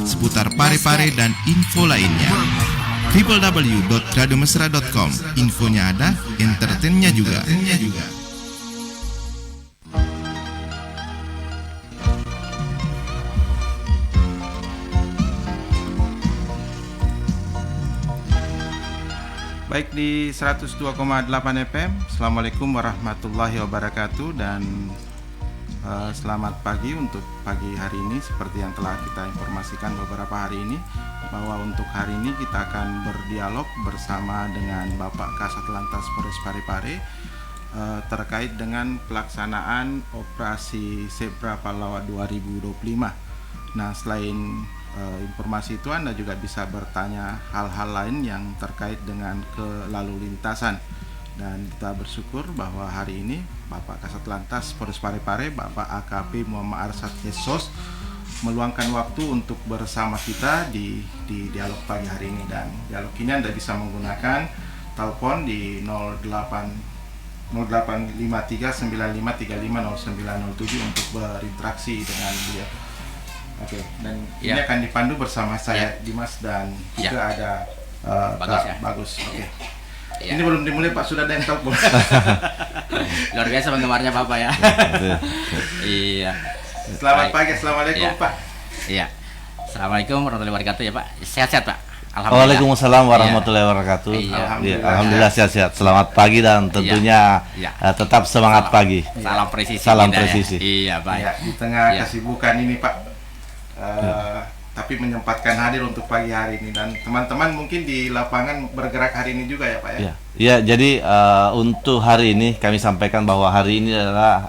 seputar Parepare dan info lainnya. www.radiomesra.com. Infonya ada, entertainnya juga. Baik di 102,8 FM. Assalamualaikum warahmatullahi wabarakatuh dan selamat pagi untuk pagi hari ini. Seperti yang telah kita informasikan beberapa hari ini, bahwa untuk hari ini kita akan berdialog bersama dengan Bapak Kasat Lantas Polres Parepare terkait dengan pelaksanaan operasi Zebra Pallawa 2025. Nah, selain informasi itu, Anda juga bisa bertanya hal-hal lain yang terkait dengan kelalu lintasan. Dan kita bersyukur bahwa hari ini Bapak Kasat Lantas Polres Parepare, Bapak AKP Muhammad Arsad Esos, meluangkan waktu untuk bersama kita di dialog pagi hari ini. Dan dialog ini Anda bisa menggunakan telepon di 08539535350907 untuk berinteraksi dengan beliau. Oke, dan ini akan dipandu bersama saya Dimas dan juga ada Bagus. Oke. Ya. Ini belum dimulai Pak, sudah ada yang telepon. Luar biasa penggemarnya Bapak ya. Iya. Selamat pagi, assalamualaikum Pak. Iya. Assalamualaikum warahmatullahi wabarakatuh ya Pak. Sehat-sehat Pak. Waalaikumsalam warahmatullahi wabarakatuh. Alhamdulillah sehat-sehat. Selamat pagi dan tentunya tetap semangat pagi. Salam presisi. Salam presisi. Iya Pak. Ya, di tengah kesibukan ini Pak. Tapi menyempatkan hadir untuk pagi hari ini, dan teman-teman mungkin di lapangan bergerak hari ini juga ya Pak ya? Ya, jadi untuk hari ini kami sampaikan bahwa hari ini adalah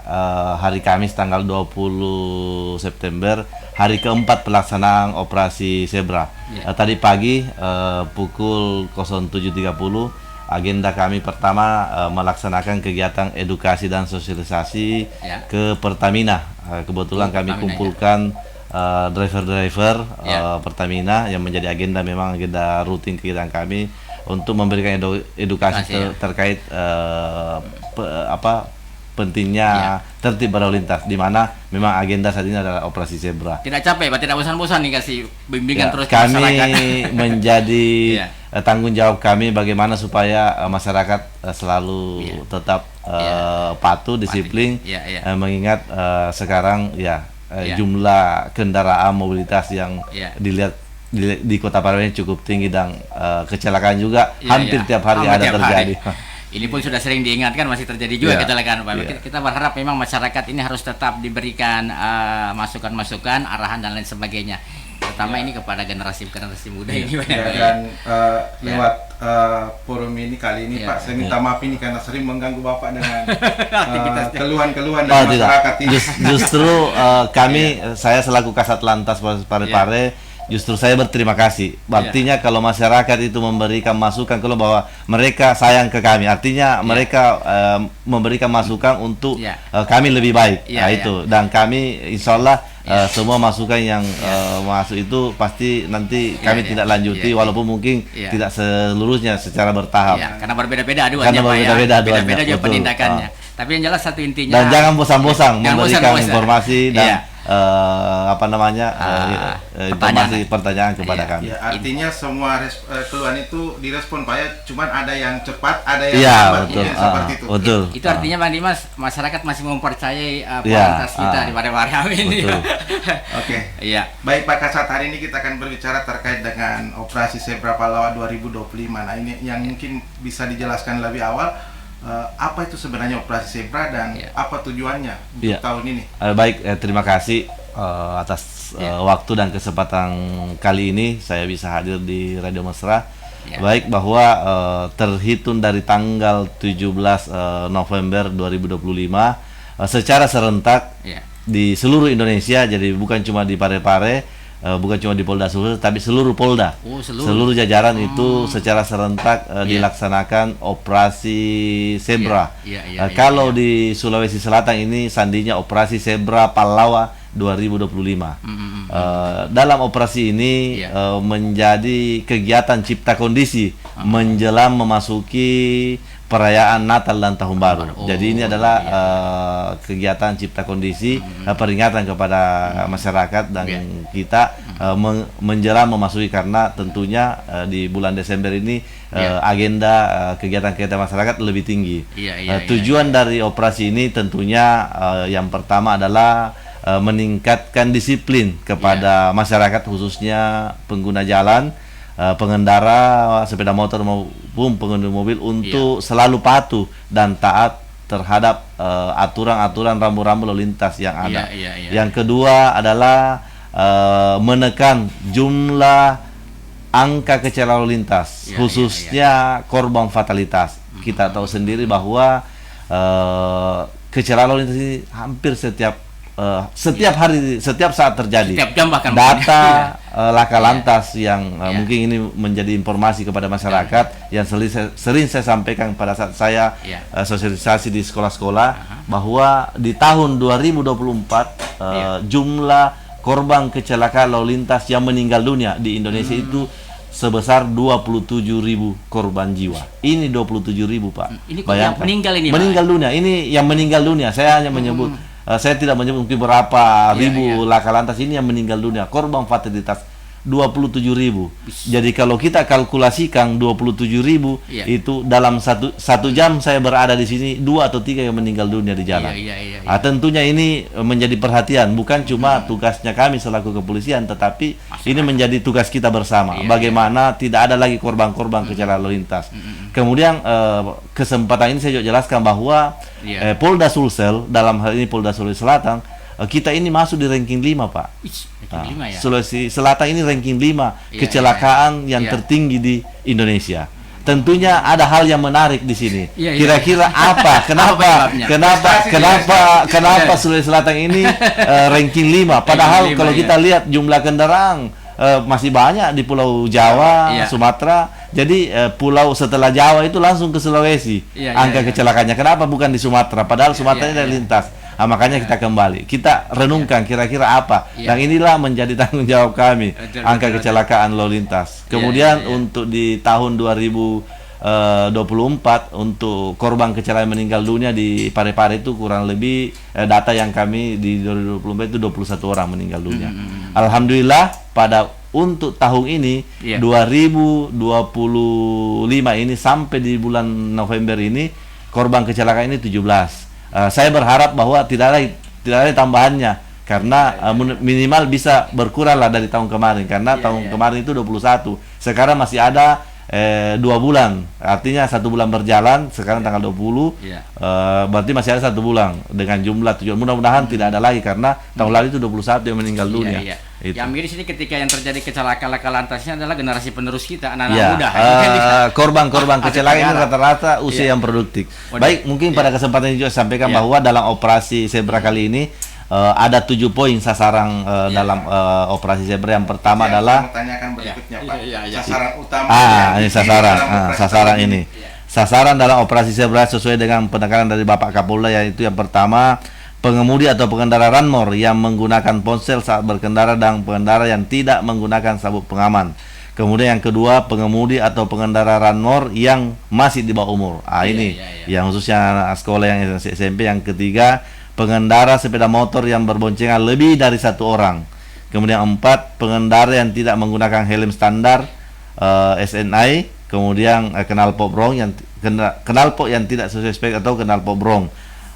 hari Kamis tanggal 20 September, hari keempat pelaksanaan operasi Zebra. Tadi pagi pukul 07.30 agenda kami pertama melaksanakan kegiatan edukasi dan sosialisasi ke Pertamina. Kebetulan kami kumpulkan driver-driver Pertamina yang menjadi agenda, memang agenda rutin kegiatan kami untuk memberikan edukasi terkait pentingnya tertib berlalu lintas, di mana memang agenda saat ini adalah operasi Zebra. Tidak capek Pak, tidak bosan-bosan nih kasih bimbingan terus ke kami masyarakat. menjadi tanggung jawab kami bagaimana supaya masyarakat selalu tetap patuh, disiplin, mengingat sekarang jumlah kendaraan mobilitas yang dilihat di Kota Parepare cukup tinggi, dan kecelakaan juga hampir tiap hari ada terjadi. Ini pun sudah sering diingatkan, masih terjadi juga kecelakaan Pak. Kita berharap memang masyarakat ini harus tetap diberikan masukan-masukan, arahan dan lain sebagainya. Terutama ini kepada generasi muda ini. Dan lewat forum ini kali ini Pak, saya minta maaf ini karena sering mengganggu Bapak dengan keluhan-keluhan dari masyarakat ini. Justru saya selaku Kasat Lantas Parepare, justru saya berterima kasih. Artinya kalau masyarakat itu memberikan masukan, kalau bahwa mereka sayang ke kami, artinya mereka memberikan masukan untuk kami lebih baik. Itu, dan kami insya Allah semua masukan yang masuk itu pasti nanti kami tidak lanjuti, walaupun mungkin tidak seluruhnya, secara bertahap. Karena berbeda-beda aduannya, beda-beda juga penindakannya. Tapi yang jelas satu intinya, dan jangan bosan-bosan memberikan informasi dan pertanyaan kepada kami. Ya, artinya semua keluhan itu direspon Pak ya, cuman ada yang cepat, ada yang lambat, seperti itu. Betul. Itu artinya Bang Dimas, masyarakat masih mempercayai kualitas kita di Parepare ini. Oke. Iya. Baik Pak Kasat, hari ini kita akan berbicara terkait dengan operasi Zebra Pallawa 2025. Nah, ini yang mungkin bisa dijelaskan lebih awal. Apa itu sebenarnya operasi Zebra dan apa tujuannya untuk tahun ini? Baik, terima kasih atas waktu dan kesempatan kali ini saya bisa hadir di Radio Mesra. Baik, bahwa terhitung dari tanggal 17 November 2025 secara serentak di seluruh Indonesia, jadi bukan cuma di Parepare, bukan cuma di Polda Sulsel, tapi seluruh Polda, seluruh jajaran itu secara serentak dilaksanakan operasi Zebra. Kalau di Sulawesi Selatan ini sandinya operasi Zebra Pallawa 2025. Dalam operasi ini menjadi kegiatan cipta kondisi menjelang memasuki perayaan Natal dan Tahun Baru. Jadi ini adalah kegiatan cipta kondisi peringatan kepada masyarakat dan kita menjelang memasuki, karena tentunya di bulan Desember ini agenda kegiatan-kegiatan masyarakat lebih tinggi. Tujuan dari operasi ini tentunya yang pertama adalah meningkatkan disiplin kepada masyarakat, khususnya pengguna jalan, pengendara sepeda motor maupun pengendara mobil untuk selalu patuh dan taat terhadap aturan-aturan rambu-rambu lalu lintas yang ada. Yang kedua adalah menekan jumlah angka kecelakaan lalu lintas, khususnya korban fatalitas. Kita tahu sendiri bahwa kecelakaan lalu lintas ini hampir setiap hari, setiap saat terjadi. Setiap jam bahkan. Data laka lantas yang mungkin ini menjadi informasi kepada masyarakat yang sering saya sampaikan pada saat saya sosialisasi di sekolah-sekolah, bahwa di tahun 2024 jumlah korban kecelakaan lalu lintas yang meninggal dunia di Indonesia itu sebesar 27.000 korban jiwa. Ini 27.000, Pak. Ini yang meninggal ini, meninggal dunia. Ini yang meninggal dunia. Saya hanya menyebut saya tidak menyebut mungkin berapa ribu laka lantas, ini yang meninggal dunia. Korban fatalitas 27.000. Jadi kalau kita kalkulasikan 27.000 itu dalam satu jam saya berada di sini 2 atau 3 yang meninggal dunia di jalan. Tentunya ini menjadi perhatian, bukan cuma tugasnya kami selaku kepolisian, tetapi ini menjadi tugas kita bersama. Bagaimana tidak ada lagi korban-korban kecelakaan lalu lintas. Kemudian kesempatan ini saya juga jelaskan bahwa Polda Sulsel, dalam hal ini Polda Sulawesi Selatan, kita ini masuk di ranking 5, Pak. Sulawesi Selatan ini ranking 5 kecelakaan yang tertinggi di Indonesia. Tentunya ada hal yang menarik di sini. Kira-kira apa? Kenapa Sulawesi Selatan ini ranking 5? Padahal kalau kita lihat jumlah kendaraan masih banyak di Pulau Jawa, Sumatera. Jadi pulau setelah Jawa itu langsung ke Sulawesi angka kecelakaannya. Kenapa bukan di Sumatera? Padahal Sumatera ini ada lintas. Makanya kita kembali, kita renungkan kira-kira apa, dan inilah menjadi tanggung jawab kami, angka kecelakaan lalu lintas. Kemudian untuk di tahun 2024 untuk korban kecelakaan meninggal dunia di Parepare itu kurang lebih data yang kami di 2024 itu 21 orang meninggal dunia. Alhamdulillah untuk tahun ini 2025 ini sampai di bulan November ini korban kecelakaan ini 17. Saya berharap bahwa tidak ada tambahannya, karena minimal bisa berkurang lah dari tahun kemarin, karena tahun kemarin itu 21, sekarang masih ada 2 bulan, artinya 1 bulan berjalan, sekarang tanggal 20, berarti masih ada 1 bulan dengan jumlah 7. Mudah-mudahan tidak ada lagi, karena tahun lalu itu 21 yang meninggal dunia. Yang miris ini ketika yang terjadi kecelakaan laka lantasnya adalah generasi penerus kita, anak-anak muda. Korban kecelakaan ini rata-rata usia yang produktif. Baik, mungkin pada kesempatan ini juga sampaikan bahwa dalam operasi Zebra kali ini ada 7 poin sasaran dalam operasi Zebra. Yang pertama adalah sasaran utama. Ini sasaran ini. Sasaran dalam operasi Zebra sesuai dengan penekanan dari Bapak Kapolda, yaitu yang pertama, pengemudi atau pengendara ranmor yang menggunakan ponsel saat berkendara dan pengendara yang tidak menggunakan sabuk pengaman. Kemudian yang kedua, pengemudi atau pengendara ranmor yang masih di bawah umur. Ini yang khususnya sekolah yang SMP. Yang ketiga, pengendara sepeda motor yang berboncengan lebih dari 1 orang. Kemudian 4, pengendara yang tidak menggunakan helm standar SNI. Kemudian knalpot brong yang tidak sesuai spek atau knalpot brong.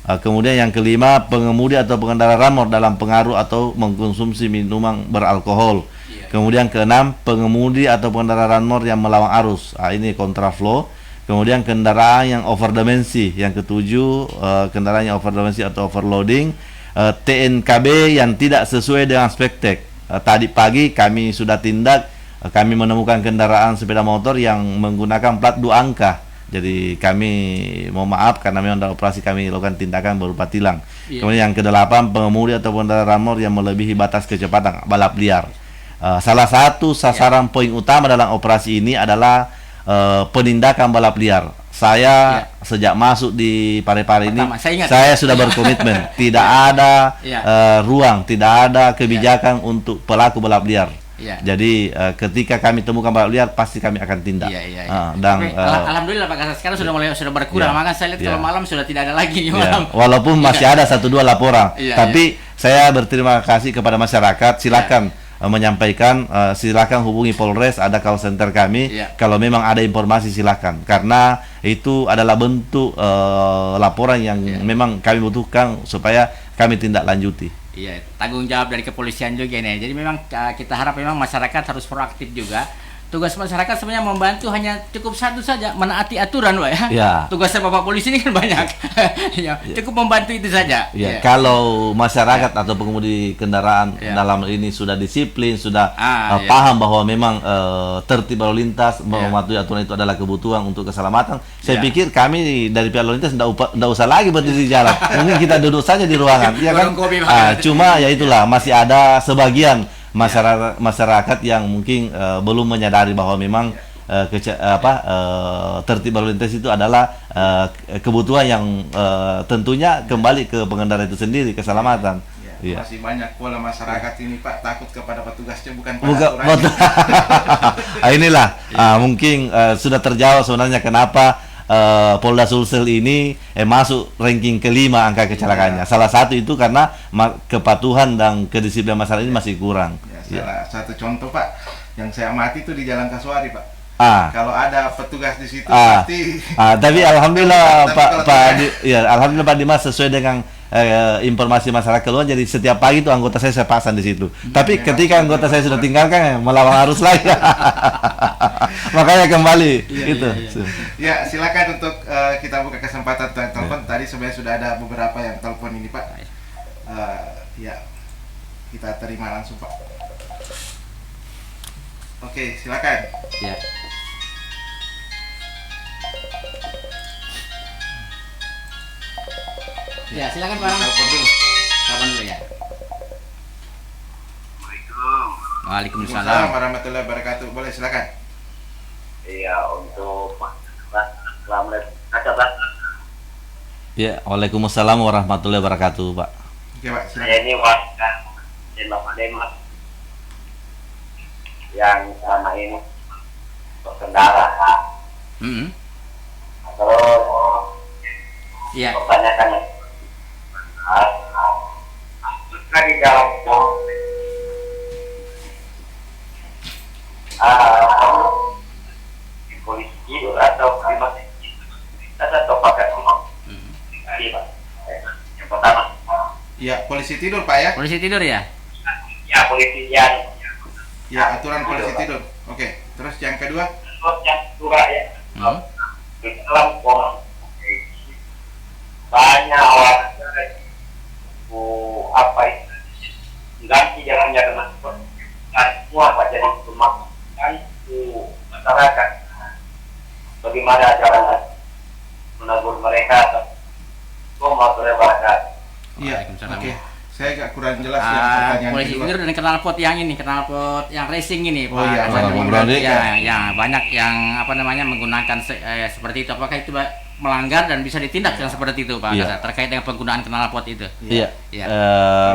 Kemudian yang kelima, pengemudi atau pengendara ranmor dalam pengaruh atau mengkonsumsi minuman beralkohol. Kemudian keenam, pengemudi atau pengendara ranmor yang melawan arus. Ini kontraflow. Kemudian kendaraan yang overdimensi. Yang ketujuh, kendaraan yang overdimensi atau overloading. TNKB yang tidak sesuai dengan spektek. Tadi pagi kami sudah tindak, kami menemukan kendaraan sepeda motor yang menggunakan plat 2 angka. Jadi kami mohon maaf karena memang dalam operasi kami lakukan tindakan berupa tilang. Kemudian yang ke-8, pengemudi atau pengendara ranmor yang melebihi batas kecepatan balap liar. Salah satu sasaran poin utama dalam operasi ini adalah penindakan balap liar. Saya sejak masuk di Parepare ini, saya sudah berkomitmen tidak ada ruang, tidak ada kebijakan untuk pelaku balap liar. Jadi ketika kami temukan balap liar, pasti kami akan tindak. Dan alhamdulillah Pak Kasat sekarang sudah berkurang. Maka saya lihat kalau malam sudah tidak ada lagi nih malam. Walaupun masih ada 1-2 laporan, tapi saya berterima kasih kepada masyarakat. Silakan menyampaikan, silakan hubungi Polres, ada call center kami. Kalau memang ada informasi silakan, karena itu adalah bentuk laporan yang memang kami butuhkan supaya kami tindak lanjuti. Iya, tanggung jawab dari kepolisian juga nih. Jadi memang kita harap memang masyarakat harus proaktif juga. Tugas masyarakat sebenarnya membantu hanya cukup satu saja, menaati aturan, Pak ya. Tugasnya Bapak polisi ini kan banyak. Cukup membantu itu saja. Kalau masyarakat atau pengemudi kendaraan dalam ini sudah disiplin, sudah paham bahwa memang tertib lalu lintas, mematuhi aturan itu adalah kebutuhan untuk keselamatan. Saya pikir kami dari pihak lalu lintas tidak usah lagi berdiri di jalan. Mungkin kita duduk saja di ruangan, ya kan? Cuma ya itulah, masih ada sebagian masyarakat yang mungkin belum menyadari bahwa memang tertib lalu lintas itu adalah kebutuhan yang tentunya kembali ke pengendara itu sendiri, keselamatan. Masih banyak pola masyarakat ini Pak takut kepada petugasnya bukan pada aturannya. Inilah mungkin sudah terjawab sebenarnya kenapa Polda Sulsel ini masuk ranking kelima angka kecelakaannya. Salah satu itu karena kepatuhan dan kedisiplinan masyarakat ini masih kurang. Salah satu contoh Pak yang saya amati itu di Jalan Kasuari Pak. Kalau ada petugas di situ pasti. Tapi alhamdulillah alhamdulillah Pak Dimas, sesuai dengan informasi masyarakat keluar, jadi setiap pagi itu anggota saya pasang di situ. Tapi ketika anggota saya sudah tinggalkan, melawan arus lagi. Makanya kembali itu. Ya, silakan untuk kita buka kesempatan telepon. Tadi sebenarnya sudah ada beberapa yang telepon ini Pak. Kita terima langsung Pak. Oke, silakan. Silakan Pak. Telepon dulu ya. Waalaikumsalam warahmatullahi wabarakatuh. Boleh silakan. Iya, untuk Waalaikumsalam warahmatullahi wabarakatuh, Pak. Oke, Pak. Saya ini warga Bapak Demak yang selama ini berkendara. Terus pertanyakan apakah di dalam polisi tidur atau di masjid atau pakai yang pertama polisi tidur Pak ya. Polisi tidur ya polisi yang aturan polisi tidur. Oke, terus yang kedua di dalam banyak orang ganti jalannya dengan semua Pak, jadi memakan masyarakat. Bagaimana cara menegur mereka atau Oke. Saya agak kurang jelas pertanyaan polisi tidur dan knalpot yang ini, knalpot yang racing ini Pak. Banyak yang menggunakan seperti itu. Apakah itu melanggar dan bisa ditindak yang seperti itu Pak terkait dengan penggunaan knalpot itu?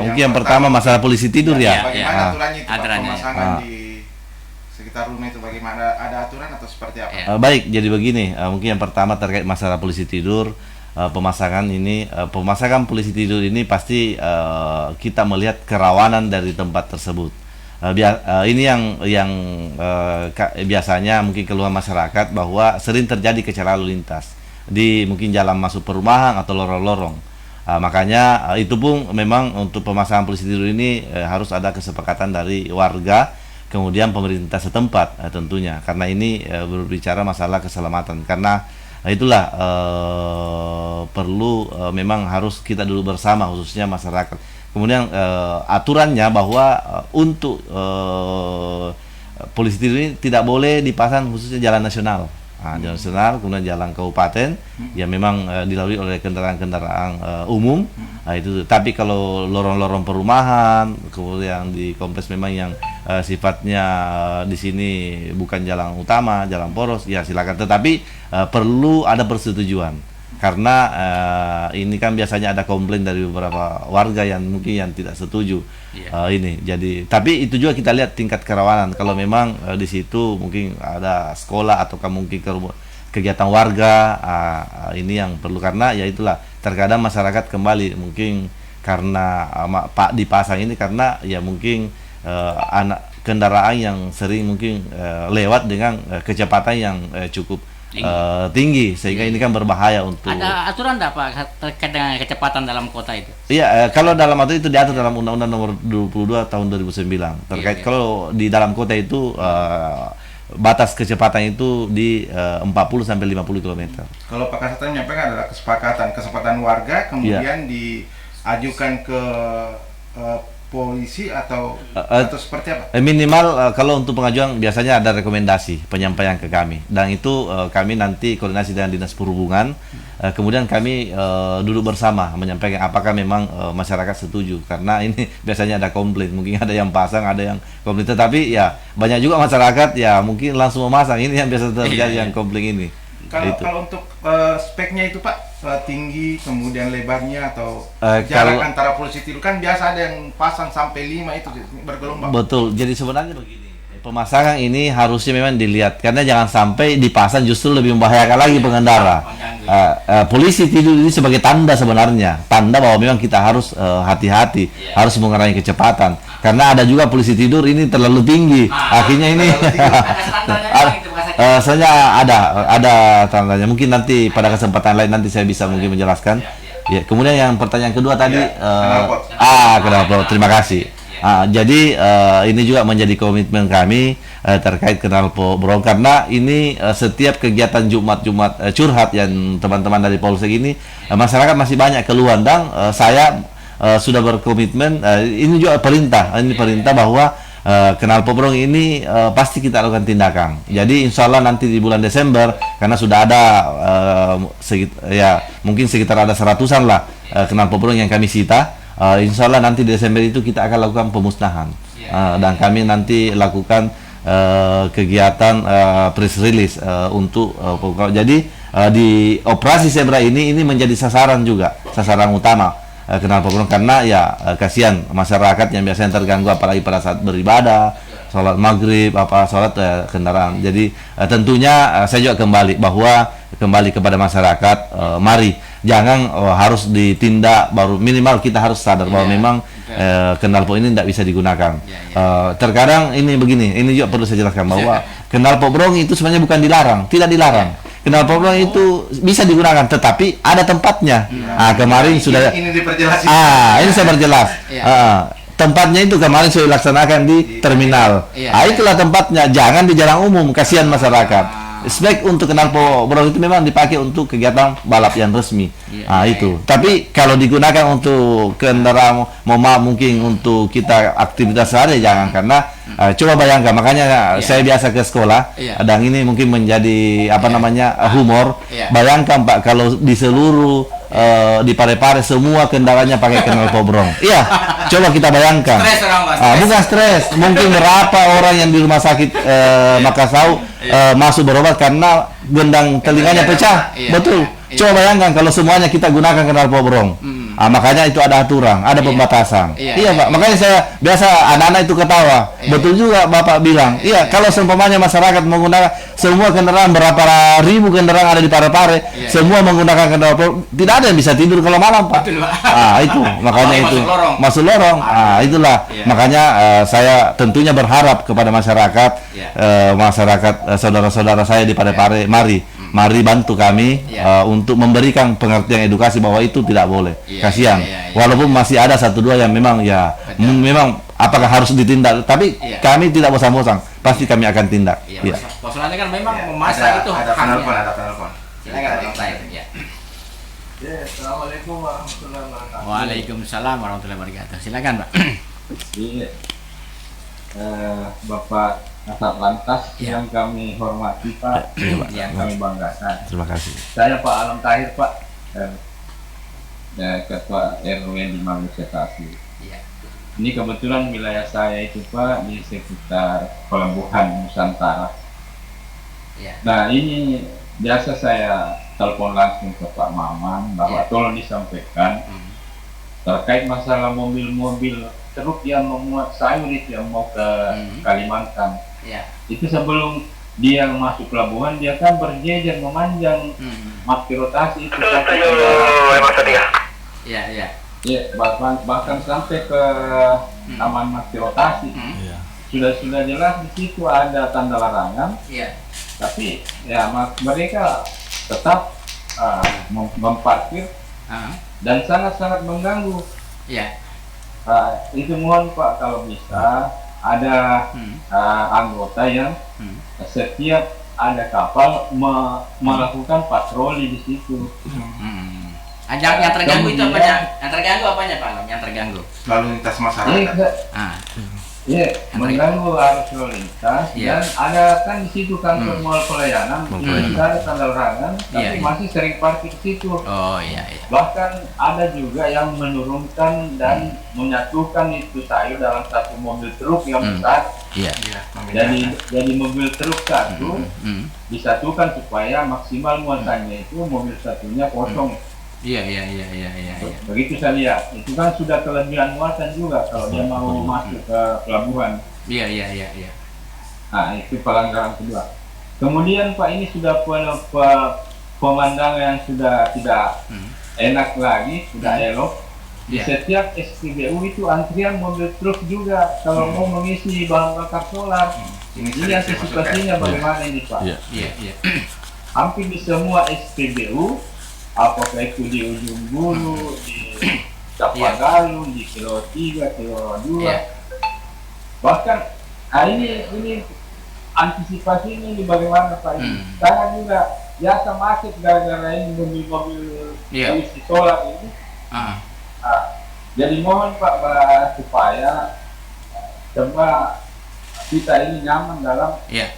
Mungkin yang pertama masalah polisi tidur Bagaimana aturannya itu Pak, pemasangan di sekitar rumah itu bagaimana, ada aturan atau seperti apa? Baik, jadi begini, mungkin yang pertama terkait masalah polisi tidur. Pemasangan polisi tidur ini pasti kita melihat kerawanan dari tempat tersebut. Ini yang biasanya mungkin keluhan masyarakat bahwa sering terjadi kecelakaan lalu lintas di mungkin jalan masuk perumahan atau lorong-lorong. Makanya itu pun memang untuk pemasangan polisi tidur ini harus ada kesepakatan dari warga, kemudian pemerintah setempat tentunya, karena ini berbicara masalah keselamatan. Karena itulah perlu memang harus kita dulu bersama, khususnya masyarakat. Kemudian aturannya bahwa untuk polisi tidur ini tidak boleh dipasang khususnya jalan nasional. Jalan nasional, kemudian jalan kabupaten, yang memang dilalui oleh kendaraan-kendaraan umum. Itu. Tapi kalau lorong-lorong perumahan, kemudian di kompleks memang yang sifatnya di sini bukan jalan utama, jalan poros, ya silakan. Tetapi perlu ada persetujuan. Karena ini kan biasanya ada komplain dari beberapa warga yang mungkin yang tidak setuju ini. Jadi, tapi itu juga kita lihat tingkat kerawanan. Kalau memang di situ mungkin ada sekolah atau mungkin kegiatan warga, ini yang perlu, karena ya itulah terkadang masyarakat kembali mungkin karena Pak dipasang ini karena ya mungkin anak kendaraan yang sering mungkin lewat dengan kecepatan yang cukup tinggi, sehingga ini kan berbahaya untuk. Ada aturan enggak Pak terkait dengan kecepatan dalam kota itu? Iya, kalau dalam itu diatur dalam Undang-Undang Nomor 22 Tahun 2009 terkait kalau di dalam kota itu batas kecepatan itu di 40 sampai 50 km. Kalau Pak Kasat menyampaikan adalah kesepakatan warga, kemudian diajukan ke polisi atau seperti apa? Minimal kalau untuk pengajuan biasanya ada rekomendasi penyampaian ke kami, dan itu kami nanti koordinasi dengan Dinas Perhubungan, kemudian kami duduk bersama menyampaikan apakah memang masyarakat setuju, karena ini biasanya ada komplain, mungkin ada yang pasang, ada yang komplain, tetapi ya banyak juga masyarakat ya mungkin langsung memasang, ini yang biasa terjadi yang komplain ini. Kalau untuk speknya itu Pak, tinggi kemudian lebarnya atau kalau jarak antara polisi tidur, kan biasa ada yang pasang sampai 5 itu bergelombang. Betul, jadi sebenarnya begini, pemasangan ini harusnya memang dilihat, karena jangan sampai dipasang justru lebih membahayakan lagi pengendara. Polisi tidur ini sebagai tanda sebenarnya, tanda bahwa memang kita harus hati-hati, harus mengurangi kecepatan, karena ada juga polisi tidur ini terlalu tinggi, akhirnya ini soalnya ada tandanya, mungkin nanti pada kesempatan lain nanti saya bisa mungkin menjelaskan. Ya, kemudian yang pertanyaan kedua tadi kenapa? Terima kasih. Jadi ini juga menjadi komitmen kami terkait knalpot, karena ini setiap kegiatan Jumat curhat yang teman-teman dari Polsek ini, masyarakat masih banyak keluhan, dan saya sudah berkomitmen, ini juga perintah bahwa knalpot brong ini pasti kita lakukan tindakan. Jadi insya Allah nanti di bulan Desember, karena sudah ada mungkin sekitar ada 100-an lah knalpot brong yang kami sita. Insya Allah nanti di Desember itu kita akan lakukan pemusnahan, dan kami nanti lakukan kegiatan press release untuk jadi di operasi Zebra ini menjadi sasaran utama knalpot brong, karena ya kasihan masyarakat yang biasanya terganggu apalagi pada saat beribadah, sholat maghrib, sholat kendaraan. Jadi tentunya saya juga kembali kepada masyarakat, mari jangan harus ditindak, baru minimal kita harus sadar bahwa memang knalpot ini tidak bisa digunakan. Terkadang ini begini, ini juga perlu saya jelaskan bahwa knalpot brong itu sebenarnya bukan dilarang, tidak dilarang. Knalpot brong itu bisa digunakan, tetapi ada tempatnya. Kemarin sudah ini diperjelas. Ini saya perjelas. Tempatnya itu kemarin sudah dilaksanakan di terminal. Itulah tempatnya, jangan di jalan umum, kasihan masyarakat. Spek untuk knalpot brong itu memang dipakai untuk kegiatan balap yang resmi. Itu. Tapi kalau digunakan untuk kendaraan mungkin untuk kita aktivitas sehari jangan, karena coba bayangkan, makanya saya biasa ke sekolah, dan ini mungkin menjadi humor. Bayangkan Pak, kalau di seluruh di Parepare semua kendaraannya pakai knalpot brong. Iya, coba kita bayangkan. Bukan stres, mungkin berapa orang yang di rumah sakit Makassau masuk berobat karena gendang telinganya pecah. Betul. Coba bayangkan kalau semuanya kita gunakan knalpot brong. Makanya itu ada aturan, ada pembatasan. Iya Pak, makanya saya biasa anak-anak itu ketawa. Betul juga Bapak bilang. Kalau seumpamanya masyarakat menggunakan semua kendaraan, berapa ribu kendaraan ada di Parepare, semua menggunakan knalpot, tidak ada yang bisa tidur kalau malam Pak. Itu makanya itu masuk lorong. Itulah makanya saya tentunya berharap kepada masyarakat, saudara-saudara saya di Parepare, mari bantu kami untuk memberikan pengertian edukasi bahwa itu tidak boleh. Kasihan. Walaupun masih ada 1-2 yang memang memang apakah harus ditindak, tapi kami tidak bosan-bosan, pasti kami akan tindak. Soalnya kan memang memasak itu ada penelpon. Silakan ya. Assalamualaikum warahmatullahi wabarakatuh. Waalaikumsalam warahmatullahi wabarakatuh. Silakan Pak. Bapak Kasat Lantas Ya. yang kami hormati Pak, yang kami banggakan. Terima kasih. Saya Pak Alam Tahir Pak, Ketua RW 5 Bekasi. Iya. Ini kebetulan wilayah saya itu Pak di sekitar Pelabuhan Nusantara. Iya. Nah ini biasa saya telepon langsung ke Pak Maman bahwa Ya. tolong disampaikan terkait masalah mobil-mobil truk yang memuat sayur itu yang mau ke Kalimantan. Iya. Itu sebelum dia masuk pelabuhan dia kan berjejer memanjang mati rotasi itu sampai Iya, iya. ya, bahkan sampai ke taman mati rotasi. Iya. Sudah jelas di situ ada tanda larangan, Iya. tapi ya mereka tetap memparkir Ah, dan sangat-sangat mengganggu. iya. Itu mohon Pak kalau bisa ada anggota yang setiap ada kapal melakukan patroli di situ. Yang terganggu itu Kemudian- apanya? Yang terganggu apanya Pak? Yang terganggu. Lalu lintas masyarakat. Ah, Iya, mengganggu arus lalu lintas Iya. dan ada kan di situ kantor mall pelayanan, Mall pelayanan. kita ada tanda larangan, tapi Iya. masih sering parkir di situ. oh iya, iya. Bahkan ada juga yang menurunkan dan menyatukan itu sayur dalam satu mobil truk yang besar. Iya. Iya, Jadi mobil truk satu Hmm. disatukan supaya maksimal muatannya itu mobil satunya kosong. Iya, iya, iya, iya, iya, iya. Begitu saya lihat, itu kan sudah kelebihan muatan juga kalau dia mau masuk ke pelabuhan. Iya, iya, iya, iya. Nah, itu pelanggaran kedua. Kemudian Pak ini sudah pemandangan yang sudah tidak enak lagi, sudah elok. Di Iya. setiap SPBU itu antrian mobil truk juga kalau mau mengisi bahan bakar solar. Ini Ini antisipasinya bagaimana ini Pak? Iya. Iya, iya. Hampir di semua SPBU, apakah itu di Ujung Bulu, di Capagalung, di Kilo 3, Kilo 2, Iya. bahkan ini antisipasi ini bagaimana Pak ini? Hmm. Karena juga biasa macet gara-gara ini mobil-mobil Iya. isi solar ini. Ah, Jadi mohon Pak supaya coba kita ini nyaman dalam iya.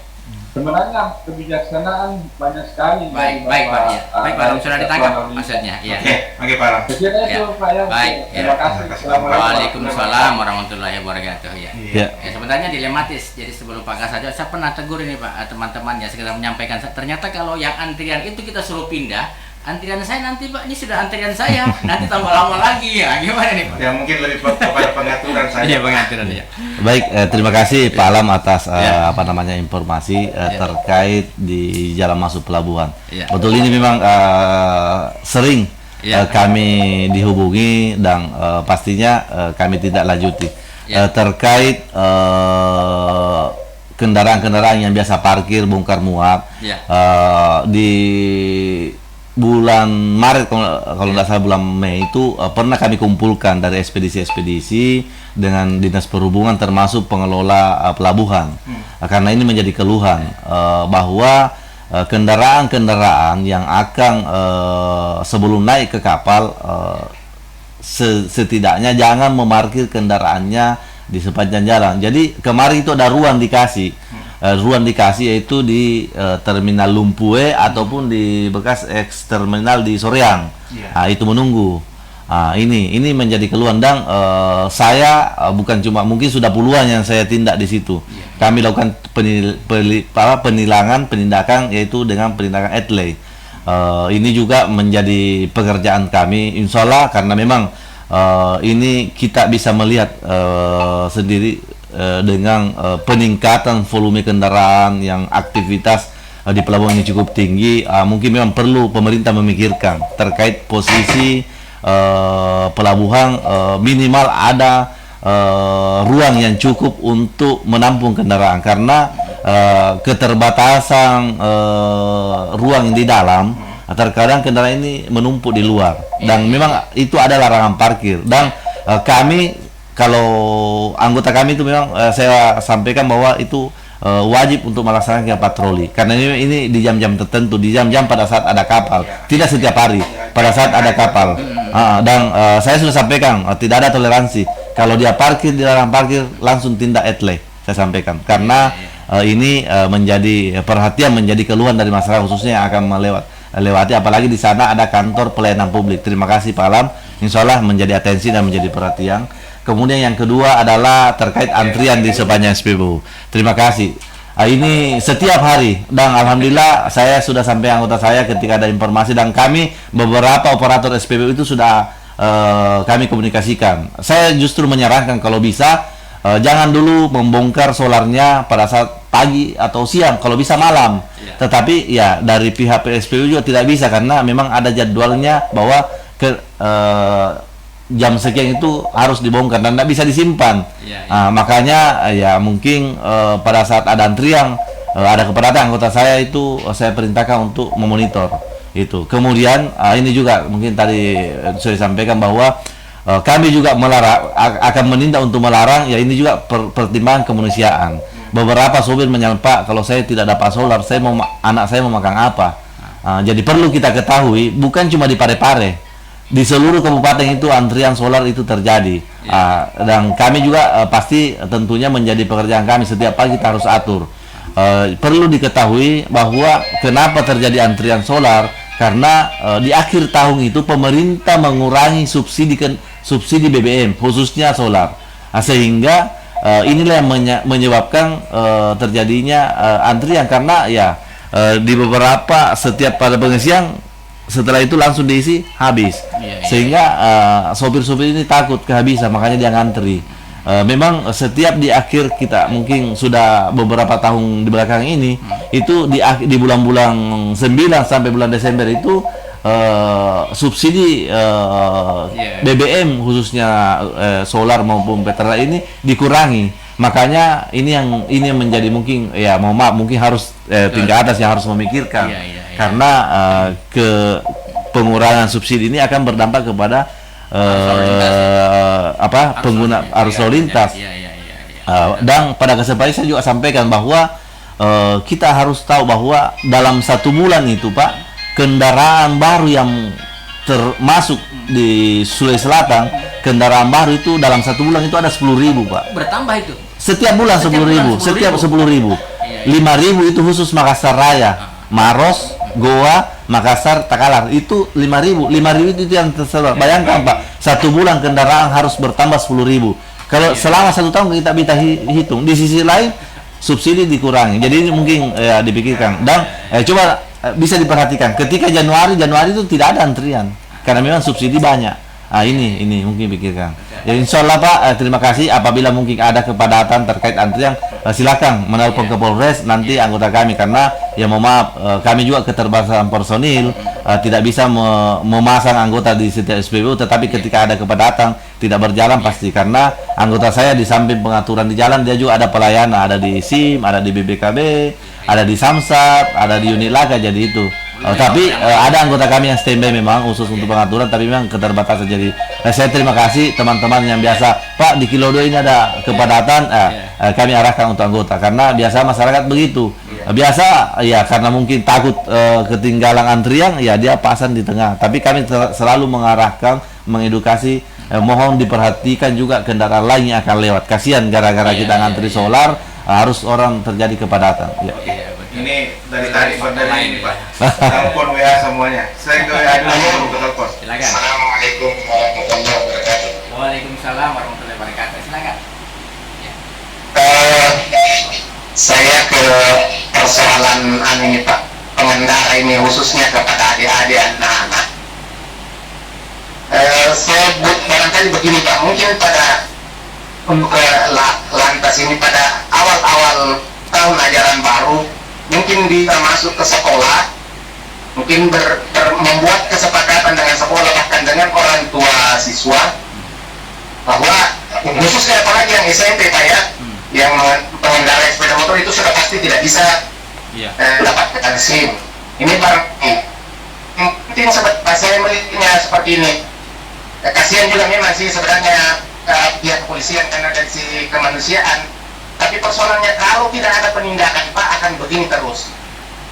sebenarnya kebijaksanaan banyak sekali. Baik, dari baik Pak. Bapak, Ya. Baik Pak, sudah ditangkap Ketua Lalu maksudnya. Iya. Oke Pak Alam. Sekiranya Ya. itu Pak ya. Baik, Terima ya. kasih. Terima kasih. Assalamualaikum. Waalaikumsalam warahmatullahi wabarakatuh. Ya. Ya. Ya, sebenarnya dilematis. Jadi sebelum Pak Kasado, saya pernah tegur ini Pak teman-teman ya sekedar menyampaikan. Ternyata kalau yang antrian itu kita suruh pindah, antrian saya nanti Pak, ini sudah antrian saya, nanti tambah lama lagi ya. Gimana nih Pak? Ya mungkin lebih kepada pengaturan saja. Iya pengaturan ya. Baik, terima kasih Pak Alam atas Ya. informasi Ya. terkait di jalan masuk pelabuhan. Ya. Betul, ini memang sering Ya. kami dihubungi dan pastinya kami tidak lanjuti Ya. terkait kendaraan-kendaraan yang biasa parkir bongkar muat. Ya. Di bulan Maret kalau nggak salah bulan Mei itu pernah kami kumpulkan dari ekspedisi-ekspedisi dengan dinas perhubungan termasuk pengelola pelabuhan. Karena ini menjadi keluhan bahwa kendaraan-kendaraan yang akan sebelum naik ke kapal setidaknya jangan memarkir kendaraannya di sepanjang jalan. Jadi kemarin itu ada ruang dikasih yaitu di terminal Lumpue ataupun di bekas ex terminal di Soreang. Iya. Nah, itu menunggu. Ini menjadi keluhan dan saya bukan cuma, mungkin sudah puluhan yang saya tindak di situ. Kami lakukan penindakan yaitu dengan penindakan etley. Ini juga menjadi pekerjaan kami, insya Allah, karena memang ini kita bisa melihat sendiri dengan peningkatan volume kendaraan yang aktivitas di pelabuhan ini cukup tinggi. Mungkin memang perlu pemerintah memikirkan terkait posisi pelabuhan, minimal ada ruang yang cukup untuk menampung kendaraan, karena keterbatasan ruang di dalam, terkadang kendaraan ini menumpuk di luar dan memang itu ada larangan parkir. Dan kami, kalau anggota kami itu memang saya sampaikan bahwa itu wajib untuk melaksanakan patroli, karena ini di jam-jam tertentu, di jam-jam pada saat ada kapal, tidak setiap hari, pada saat ada kapal. Dan saya sudah sampaikan tidak ada toleransi kalau dia parkir di larangan parkir, langsung tindak etley, saya sampaikan, karena ini menjadi perhatian, menjadi keluhan dari masyarakat khususnya yang akan melewati, apalagi di sana ada kantor pelayanan publik. Terima kasih Pak Alam, insya Allah menjadi atensi dan menjadi perhatian. Kemudian yang kedua adalah terkait antrian di sepanjang SPBU. Terima kasih. Ini setiap hari, dan alhamdulillah saya sudah sampai anggota saya ketika ada informasi, dan kami beberapa operator SPBU itu sudah kami komunikasikan. Saya justru menyarankan kalau bisa jangan dulu membongkar solarnya pada saat pagi atau siang, kalau bisa malam. Tetapi ya dari pihak SPBU juga tidak bisa, karena memang ada jadwalnya bahwa jam sekian itu harus dibongkar dan tidak bisa disimpan. Makanya ya mungkin pada saat ada antrian, ada kepadatan, anggota saya itu saya perintahkan untuk memonitor itu. Kemudian ini juga mungkin tadi sudah disampaikan bahwa kami juga akan menindak untuk melarang. Ya ini juga pertimbangan kemanusiaan. Beberapa sopir menyatakan, Pak, kalau saya tidak dapat solar, anak saya mau makan apa? Jadi perlu kita ketahui, bukan cuma di Parepare, di seluruh kabupaten itu antrian solar itu terjadi. Dan kami juga pasti tentunya menjadi pekerjaan kami, setiap pagi kita harus atur. Perlu diketahui bahwa kenapa terjadi antrian solar, karena di akhir tahun itu pemerintah mengurangi subsidi BBM khususnya solar, sehingga inilah yang menyebabkan terjadinya antrian, karena ya di beberapa setiap pada pengisian setelah itu langsung diisi habis, sehingga sopir-sopir ini takut kehabisan, makanya dia ngantri. Memang setiap di akhir kita mungkin sudah beberapa tahun di belakang ini itu di bulan-bulan 9 sampai bulan Desember itu subsidi BBM khususnya solar maupun petrol ini dikurangi. Makanya ini yang menjadi mungkin ya mohon maaf, mungkin harus tingkat atas yang harus memikirkan. Karena pengurangan subsidi ini akan berdampak kepada pengguna arus lalu lintas. Dan pada kesempatan saya juga sampaikan bahwa kita harus tahu bahwa dalam 1 bulan itu, Pak, kendaraan baru yang termasuk di Sulawesi Selatan, kendaraan baru itu dalam 1 bulan itu ada 10.000, Pak. Bertambah itu? Setiap bulan 10.000, setiap 10.000. 5.000 itu khusus Makassar Raya, Maros, Goa, Makassar, Takalar, itu 5.000 itu yang tersebar. Bayangkan, Pak, 1 bulan kendaraan harus bertambah 10.000. Kalau selama 1 tahun kita bisa hitung. Di sisi lain subsidi dikurangi. Jadi ini mungkin dipikirkan. Dan coba bisa diperhatikan, ketika Januari itu tidak ada antrian karena memang subsidi banyak. Ini mungkin pikirkan. Ya insya Allah, Pak, terima kasih. Apabila mungkin ada kepadatan terkait antrian, silakan menelpon ke Polres, nanti anggota kami, karena ya mohon maaf, kami juga keterbatasan personil, tidak bisa memasang anggota di setiap SPBU. Tetapi ketika ada kepadatan tidak berjalan pasti, karena anggota saya di samping pengaturan di jalan, dia juga ada pelayanan, ada di SIM, ada di BBKB, ada di Samsat, ada di unit laka, jadi itu. Tapi ada anggota kami yang standby memang khusus untuk pengaturan, tapi memang keterbatasan. Jadi saya terima kasih teman-teman yang biasa, Pak, di Kilo 2 ini ada kepadatan, kami arahkan untuk anggota, karena biasa masyarakat begitu. Biasa ya karena mungkin takut ketinggalan antrian, ya dia pasang di tengah. Tapi kami selalu mengarahkan, mengedukasi, mohon diperhatikan juga kendaraan lain yang akan lewat. Kasihan gara-gara kita ngantri solar, harus orang terjadi kepadatan. Ini dari telepon dari ini, Pak. Telepon WA semuanya. Saya ke WA dulu ke telepon. Silakan. Assalamualaikum warahmatullahi wabarakatuh. Waalaikumsalam warahmatullahi wabarakatuh. Silakan. Saya ke persoalan ini, Pak, pengendara ini, khususnya kepada adik-adik anak-anak. Saya barangkali begini, Pak, mungkin pada untuk lantas ini pada awal-awal tahun ajaran baru, mungkin dia masuk ke sekolah, mungkin membuat kesepakatan dengan sekolah, bahkan dengan orang tua siswa, bahwa khususnya apalagi yang SMP, Pak, ya, yang pengendara sepeda motor itu sudah pasti tidak bisa dapatkan SIM. Ini barangkali mungkin saya melihatnya seperti ini. Kasihan juga memang sih sebenarnya pihak kepolisian karena dari sisi kemanusiaan. Tapi persoalannya kalau tidak ada penindakan, Pak, akan begini terus.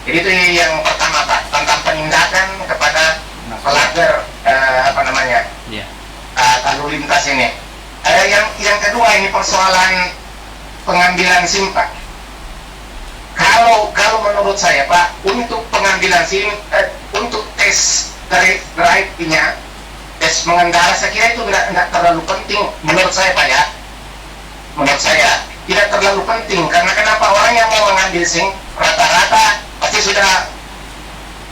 Jadi itu yang pertama, Pak, tentang penindakan kepada pelanggar lalu lintas ini. Yang kedua ini persoalan pengambilan SIM, Pak. kalau menurut saya Pak, untuk pengambilan SIM, untuk tes drive-nya, tes mengendara, saya kira itu nggak terlalu penting menurut saya Pak ya. Menurut saya tidak terlalu penting, karena kenapa, orang yang mau mengambil SIM rata-rata pasti sudah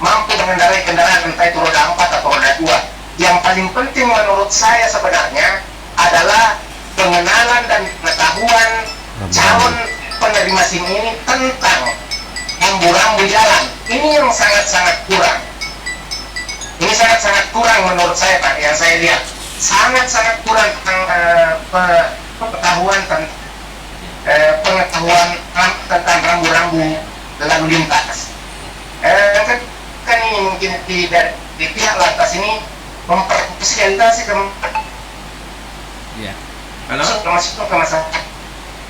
mampu mengendarai kendaraan, entah itu roda 4 atau roda 2. Yang paling penting menurut saya sebenarnya adalah pengenalan dan pengetahuan calon penerima SIM ini tentang rambu-rambu jalan. Ini yang sangat-sangat kurang. Ini sangat-sangat kurang menurut saya Pak, yang saya lihat sangat-sangat kurang tentang pengetahuan tentang rambu-rambu lalu lintas. Kan ini mungkin di pihak lantas ini memperfasilitasi ke masuk ke masyarakat.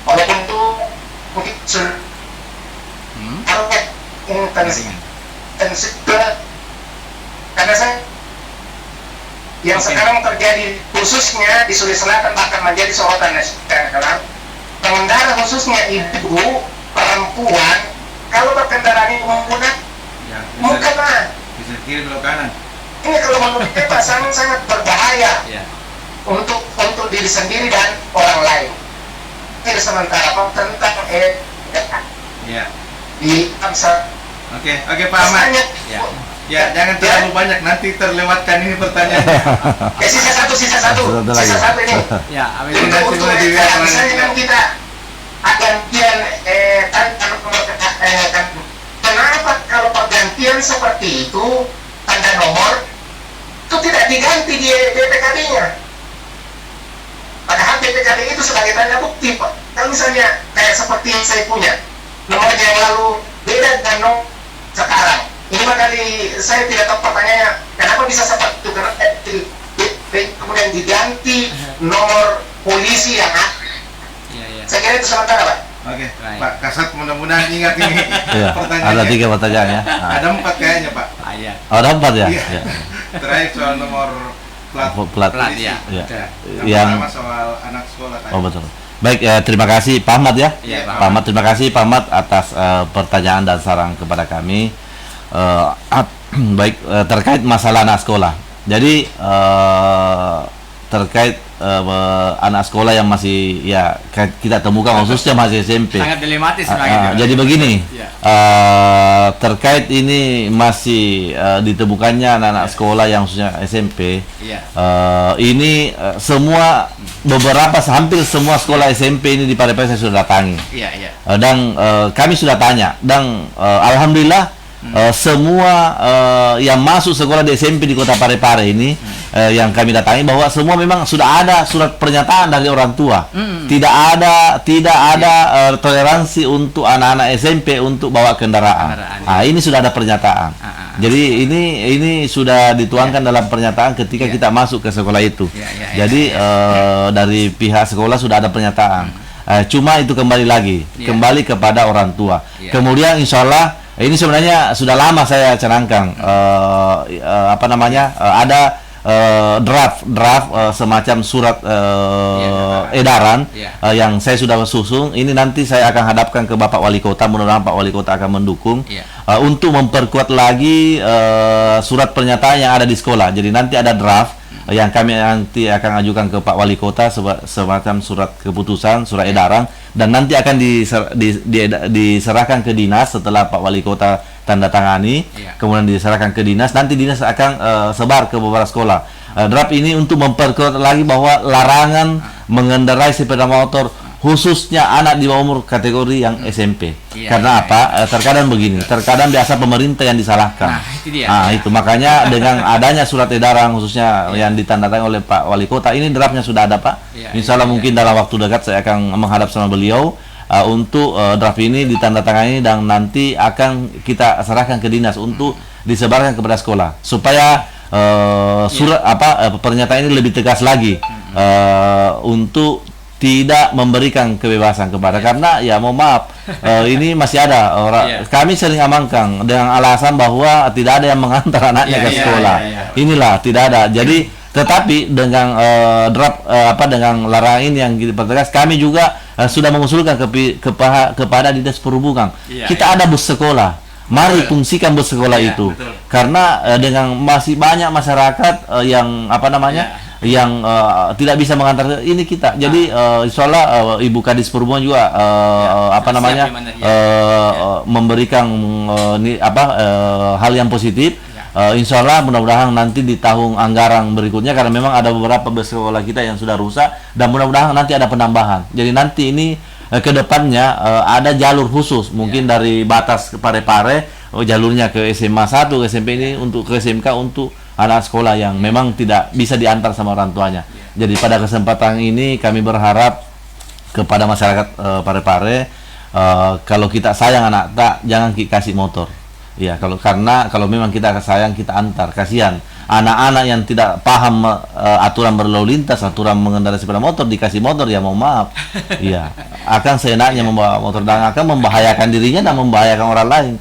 Walaupun itu mungkin intensif karena saya yang sekarang terjadi khususnya di Sulawesi Selatan bahkan menjadi sorotan nasional, pengendara khususnya ibu perempuan kalau berkendaraan ini menggunakan bisa kiri belok kanan. Ini kalau menurut kita sangat berbahaya untuk diri sendiri dan orang lain. Ini sementara tentang di Amsa. Oke Pak Ahmad. Ya, jangan terlalu banyak, nanti terlewatkan ini pertanyaannya. Sisa satu ini. Ya, untuk misalnya kan kita gantian kenapa kalau pergantian seperti itu tanda nomor itu tidak diganti di BPKB-nya? Padahal BPKB itu sebagai tanda bukti Pak. Kalau misalnya kayak seperti yang saya punya nomor yang lalu beda dengan nomor sekarang. Ini kali saya tidak tahu pertanyaannya, kenapa bisa seperti itu? Karena kemudian diganti nomor polisi yang saya kira itu sementara Pak. Oke, Pak Kasat mudah-mudahan ingat ini pertanyaan. Ada 3 pertanyaan ya. Ada 4 kayaknya Pak. Ada 4 ya. Terakhir soal nomor plat polisi. Yang pertama soal anak sekolah tadi. Oh betul. Baik, terima kasih Pak Ahmad ya. Pak Ahmad, terima kasih Pak Ahmad atas pertanyaan dan saran kepada kami. Baik, terkait masalah anak sekolah. Jadi terkait anak sekolah yang masih kita temukan khususnya masih SMP. Sangat dilematis jadi begini, terkait ini masih ditemukannya anak-anak sekolah yang khususnya SMP. Ini semua hampir semua sekolah SMP ini di Parepare saya sudah datangi. Dan kami sudah tanya dan alhamdulillah semua yang masuk sekolah di SMP di Kota Parepare ini yang kami datangi bahwa semua memang sudah ada surat pernyataan dari orang tua. Tidak ada toleransi untuk anak-anak SMP untuk bawa kendaraan. Ini sudah ada pernyataan. Jadi ini sudah dituangkan dalam pernyataan ketika kita masuk ke sekolah itu. Jadi dari pihak sekolah sudah ada pernyataan. Cuma itu kembali kepada orang tua. Kemudian insya Allah ini sebenarnya sudah lama saya canangkan ada draft semacam surat edaran yang saya sudah susun. Ini nanti saya akan hadapkan ke Bapak Wali Kota, mudah-mudahan Pak Wali Kota akan mendukung untuk memperkuat lagi surat pernyataan yang ada di sekolah. Jadi nanti ada draft yang kami nanti akan ajukan ke Pak Wali Kota semacam surat keputusan, surat edaran, dan nanti akan diserahkan ke dinas setelah Pak Wali Kota tanda tangani, kemudian diserahkan ke dinas, nanti dinas akan sebar ke beberapa sekolah. Draft ini untuk memperkuat lagi bahwa larangan mengendarai sepeda motor khususnya anak di bawah umur kategori yang SMP. Karena apa? Terkadang begini, terkadang biasa pemerintah yang disalahkan. Itu makanya dengan adanya surat edaran khususnya yang ditandatangani oleh Pak Wali Kota, ini draftnya sudah ada Pak. Insya Allah mungkin dalam waktu dekat saya akan menghadap sama beliau untuk draft ini ditandatangani dan nanti akan kita serahkan ke dinas untuk disebarkan kepada sekolah supaya pernyataan ini lebih tegas lagi untuk tidak memberikan kebebasan kepada karena mohon maaf ini masih ada orang kami sering amankan dengan alasan bahwa tidak ada yang mengantar anaknya ke sekolah. Inilah tidak ada. Jadi Tetapi dengan dengan larangan ini yang dipertegas, kami juga sudah mengusulkan kepada Dinas Perhubungan. Kita ada bus sekolah. Mari fungsikan bus sekolah itu. Betul. Karena dengan masih banyak masyarakat yang yang tidak bisa mengantar ini kita. Jadi insya Allah Ibu Kadis Perhubungan juga memberikan hal yang positif. Insya Allah mudah-mudahan nanti di tahun anggaran berikutnya, karena memang ada beberapa bus sekolah kita yang sudah rusak, dan mudah-mudahan nanti ada penambahan. Jadi nanti ini ke depannya ada jalur khusus mungkin dari batas ke Parepare, jalurnya ke SMA 1, ke SMP ini untuk ke SMK untuk anak sekolah yang memang tidak bisa diantar sama orang tuanya. Jadi pada kesempatan ini kami berharap kepada masyarakat Parepare, kalau kita sayang anak tak, jangan kasih motor. Ya, kalau memang kita sayang, kita antar. Kasihan anak-anak yang tidak paham aturan berlalu lintas, aturan mengendarai sepeda motor, dikasih motor, ya mau maaf. Iya, akan seenaknya membawa motor dan akan membahayakan dirinya dan membahayakan orang lain.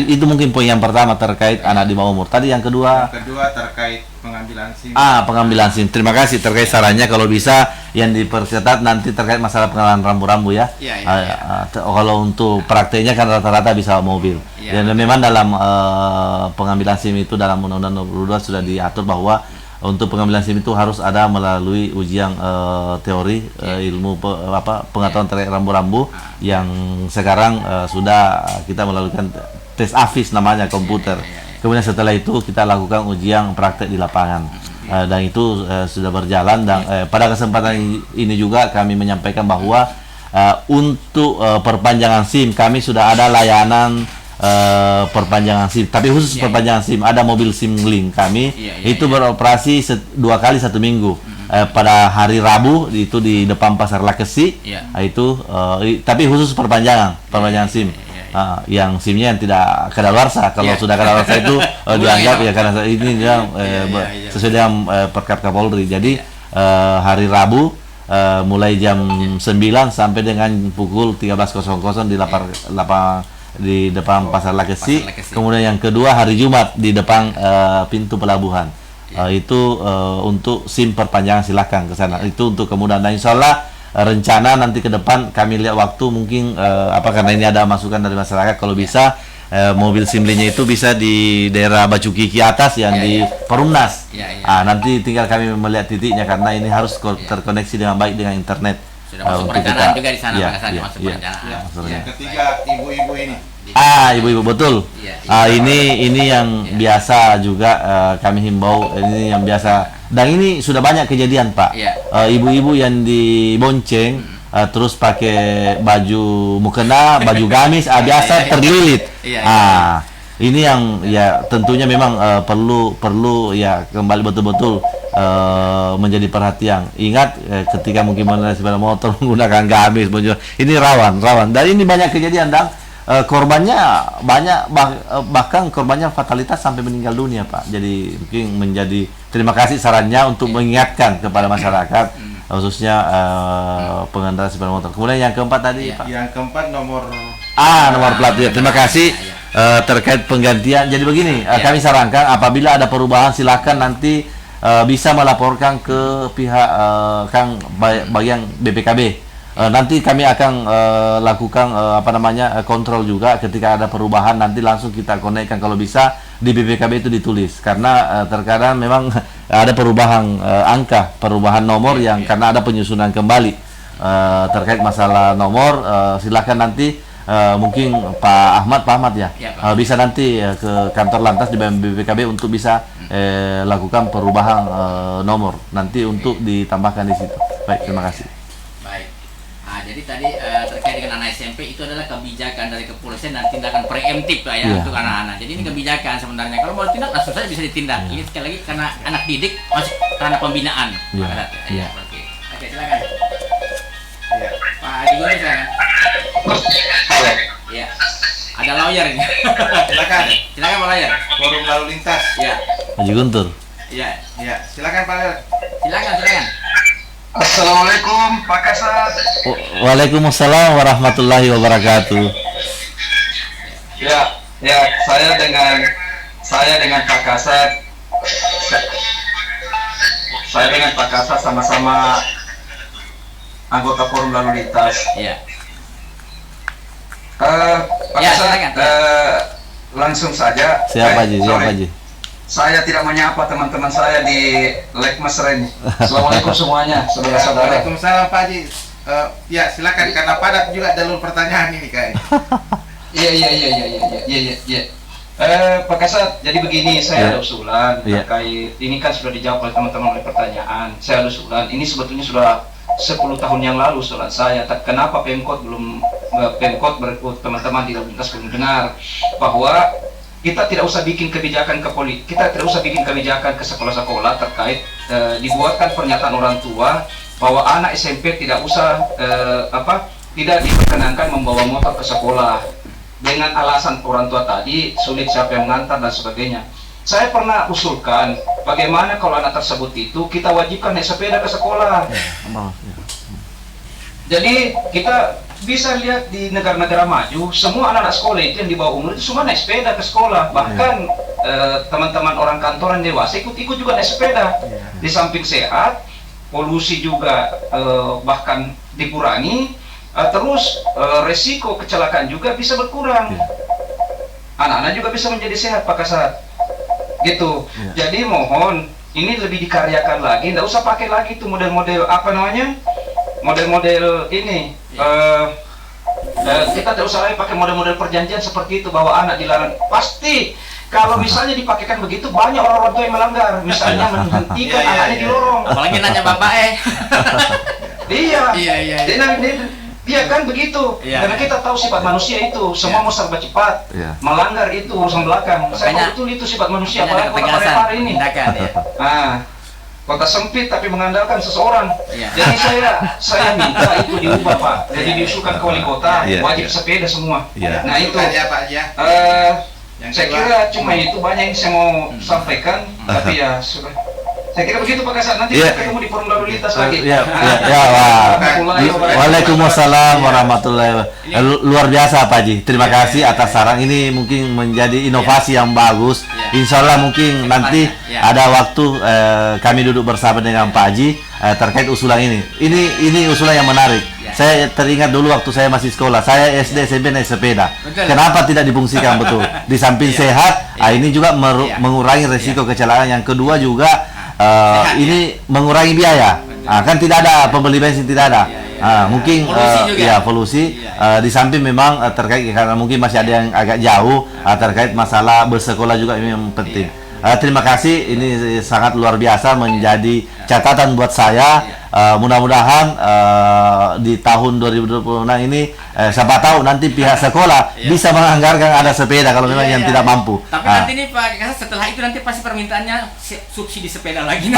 Itu mungkin poin yang pertama terkait anak di bawah umur. Tadi yang kedua terkait pengambilan SIM. Pengambilan SIM. Terima kasih terkait sarannya, kalau bisa yang diperketat nanti terkait masalah pengenalan rambu-rambu ya. Kalau untuk prakteknya kan rata-rata bisa mobil. Dan memang dalam pengambilan SIM itu dalam Undang-Undang 22 sudah diatur bahwa untuk pengambilan SIM itu harus ada melalui ujian teori ilmu pengetahuan terkait rambu-rambu yang sekarang sudah kita melakukan tes AFIS namanya, komputer. Kemudian setelah itu kita lakukan ujian praktek di lapangan, dan itu sudah berjalan. Dan pada kesempatan ini juga kami menyampaikan bahwa untuk perpanjangan SIM kami sudah ada layanan perpanjangan SIM, tapi khusus perpanjangan SIM ada mobil SIM Link kami itu beroperasi 2 kali 1 minggu. Pada hari Rabu itu di depan Pasar Lakesi, tapi khusus perpanjangan SIM. Yang SIM-nya yang tidak kadaluarsa. Kalau sudah kadaluarsa itu dianggap karena ini dia sesuai dengan Perkap Kapolri. Jadi hari Rabu mulai jam 9 sampai dengan pukul 13.00 di depan Pasar Lakesi. Kemudian yang kedua hari Jumat di depan pintu pelabuhan. Itu untuk SIM perpanjangan, silakan ke sana. Itu untuk kemudahan. Dan insya Allah rencana nanti ke depan kami lihat waktu mungkin karena ini ada masukan dari masyarakat, kalau bisa mobil SIM-nya itu bisa di daerah Bacu Kiki atas yang di Perumnas. Nanti tinggal kami melihat titiknya, karena ini harus terkoneksi dengan baik dengan internet. Sudah masuk perencanaan juga di sana, pada saat masuk perencanaan. Yang ketiga, ibu-ibu ini. Ibu-ibu betul. Ini yang biasa juga kami himbau, ini yang biasa. Dan ini sudah banyak kejadian, Pak. Ibu-ibu yang dibonceng terus pakai baju mukena, baju gamis, biasa terlilit. Ini yang tentunya memang perlu kembali betul-betul menjadi perhatian. Ingat ketika mungkin mengendarai sepeda motor menggunakan gamis, ini rawan. Dan ini banyak kejadian, dan korbannya banyak, bahkan korbannya fatalitas sampai meninggal dunia, Pak. Jadi mungkin menjadi terima kasih sarannya untuk mengingatkan kepada masyarakat, khususnya pengendara sepeda motor. Kemudian yang keempat tadi, Pak. Yang keempat nomor plat. Terima kasih terkait penggantian. Jadi begini, kami sarankan apabila ada perubahan silakan nanti bisa melaporkan ke pihak bagian BPKB. Nanti kami akan lakukan kontrol juga ketika ada perubahan, nanti langsung kita konekkan kalau bisa di BPKB itu ditulis, karena terkadang memang ada perubahan perubahan nomor yang karena ada penyusunan kembali terkait masalah nomor. Silakan nanti mungkin Pak Ahmad ya, bisa nanti ke kantor lantas di BPKB untuk bisa lakukan perubahan nomor nanti untuk ditambahkan di situ. Baik, terima kasih. Jadi tadi terkait dengan anak SMP itu adalah kebijakan dari kepolisian dan tindakan preemptif Pak ya, untuk anak-anak. Jadi ini kebijakan sebenarnya. Kalau mau ditindak langsung saja bisa ditindak. Ini sekali lagi karena anak didik masuk ranah pembinaan. Oke, silakan. Pak Haji Guntur, silakan. Ada lawyer ini. Silakan Pak lawyer. Forum lalu lintas. Haji Guntur. Silakan Pak lawyer. Silakan. Assalamualaikum Pak Kasat. Waalaikumsalam warahmatullahi wabarakatuh. Saya dengan Pak Kasat saya dengan Pak Kasat sama-sama anggota Forum Lalu Lintas. Iya. Pak Ya, Kasat, silakan. langsung saja. Siapa Ji? Siapa sorry. Ji? Saya tidak menyapa teman-teman saya di Lake Mesren. Assalamualaikum semuanya, saudara-saudara. Waalaikumsalam Pak Haji. Ya silakan karena padat juga jalur pertanyaan ini kayaknya. Iya. Pak Kasat, jadi begini, saya ada usulan Iya. terkait ini kan sudah dijawab oleh teman-teman oleh pertanyaan. Saya ada usulan, ini sebetulnya sudah 10 tahun yang lalu usulan saya. Kenapa Pemkot berikut teman-teman di Lalu Lintas belum dengar bahwa kita tidak usah bikin kebijakan kita tidak usah bikin kebijakan ke sekolah-sekolah terkait dibuatkan pernyataan orang tua bahwa anak SMP tidak usah tidak diperkenankan membawa motor ke sekolah dengan alasan orang tua tadi sulit siapa yang mengantar dan sebagainya. Saya pernah usulkan bagaimana kalau anak tersebut itu kita wajibkan naik sepeda ke sekolah. Jadi kita bisa lihat di negara-negara maju, semua anak-anak sekolah itu yang di bawah umur itu semua naik sepeda ke sekolah. Bahkan teman-teman orang kantoran dewasa ikut-ikut juga naik sepeda. Di samping sehat, polusi juga bahkan dikurangi, terus resiko kecelakaan juga bisa berkurang. Anak-anak juga bisa menjadi sehat Pak Kasat. Gitu. Jadi mohon ini lebih dikaryakan lagi, tidak usah pakai lagi itu model-model model-model ini. Kita tidak usah lagi pakai model-model perjanjian seperti itu bahwa anak dilarang. Pasti kalau misalnya dipakaikan begitu banyak orang-orang tua yang melanggar, misalnya menghentikan anaknya di lorong. Apalagi nanya bapak Iya. Dia kan begitu. Iya. Karena kita tahu sifat manusia itu semua mau serba cepat. Melanggar itu urusan belakang. Saya tahu betul itu sifat manusia. Apalagi kota Parepare ini. Kota sempit tapi mengandalkan seseorang. Jadi saya minta itu diubah Pak. Jadi diusulkan ke wali kota wajib sepeda semua. Nah itu ya Pak ya. Saya kira cuma itu banyak yang saya mau sampaikan. Tapi ya sudah. Saya kira begitu Pak Kasat, nanti kita ketemu di Forum Lalu Lintas lagi. Waalaikumsalam warahmatullahi wabarakatuh. Luar biasa Pak Haji. Terima kasih atas saran ini, mungkin menjadi inovasi yang bagus. Insya Allah mungkin nanti ada waktu kami duduk bersama dengan Pak Haji terkait usulan ini. Ini usulan yang menarik. Saya teringat dulu waktu saya masih sekolah, saya SD SMP naik sepeda. Kenapa tidak difungsikan betul? Di samping sehat, ini juga mengurangi resiko kecelakaan. Yang kedua juga ini mengurangi biaya. Kan tidak ada pembeli bensin, tidak ada. Mungkin polusi. Di samping memang terkait karena mungkin masih ada yang agak jauh terkait masalah bersekolah juga ini yang penting. Terima kasih, ini sangat luar biasa menjadi catatan buat saya. Mudah-mudahan di tahun 2026 ini siapa tahu nanti pihak sekolah bisa menganggarkan ada sepeda kalau memang yang tidak mampu. Tapi nanti nih Pak Kasat, setelah itu nanti pasti permintaannya subsidi sepeda lagi.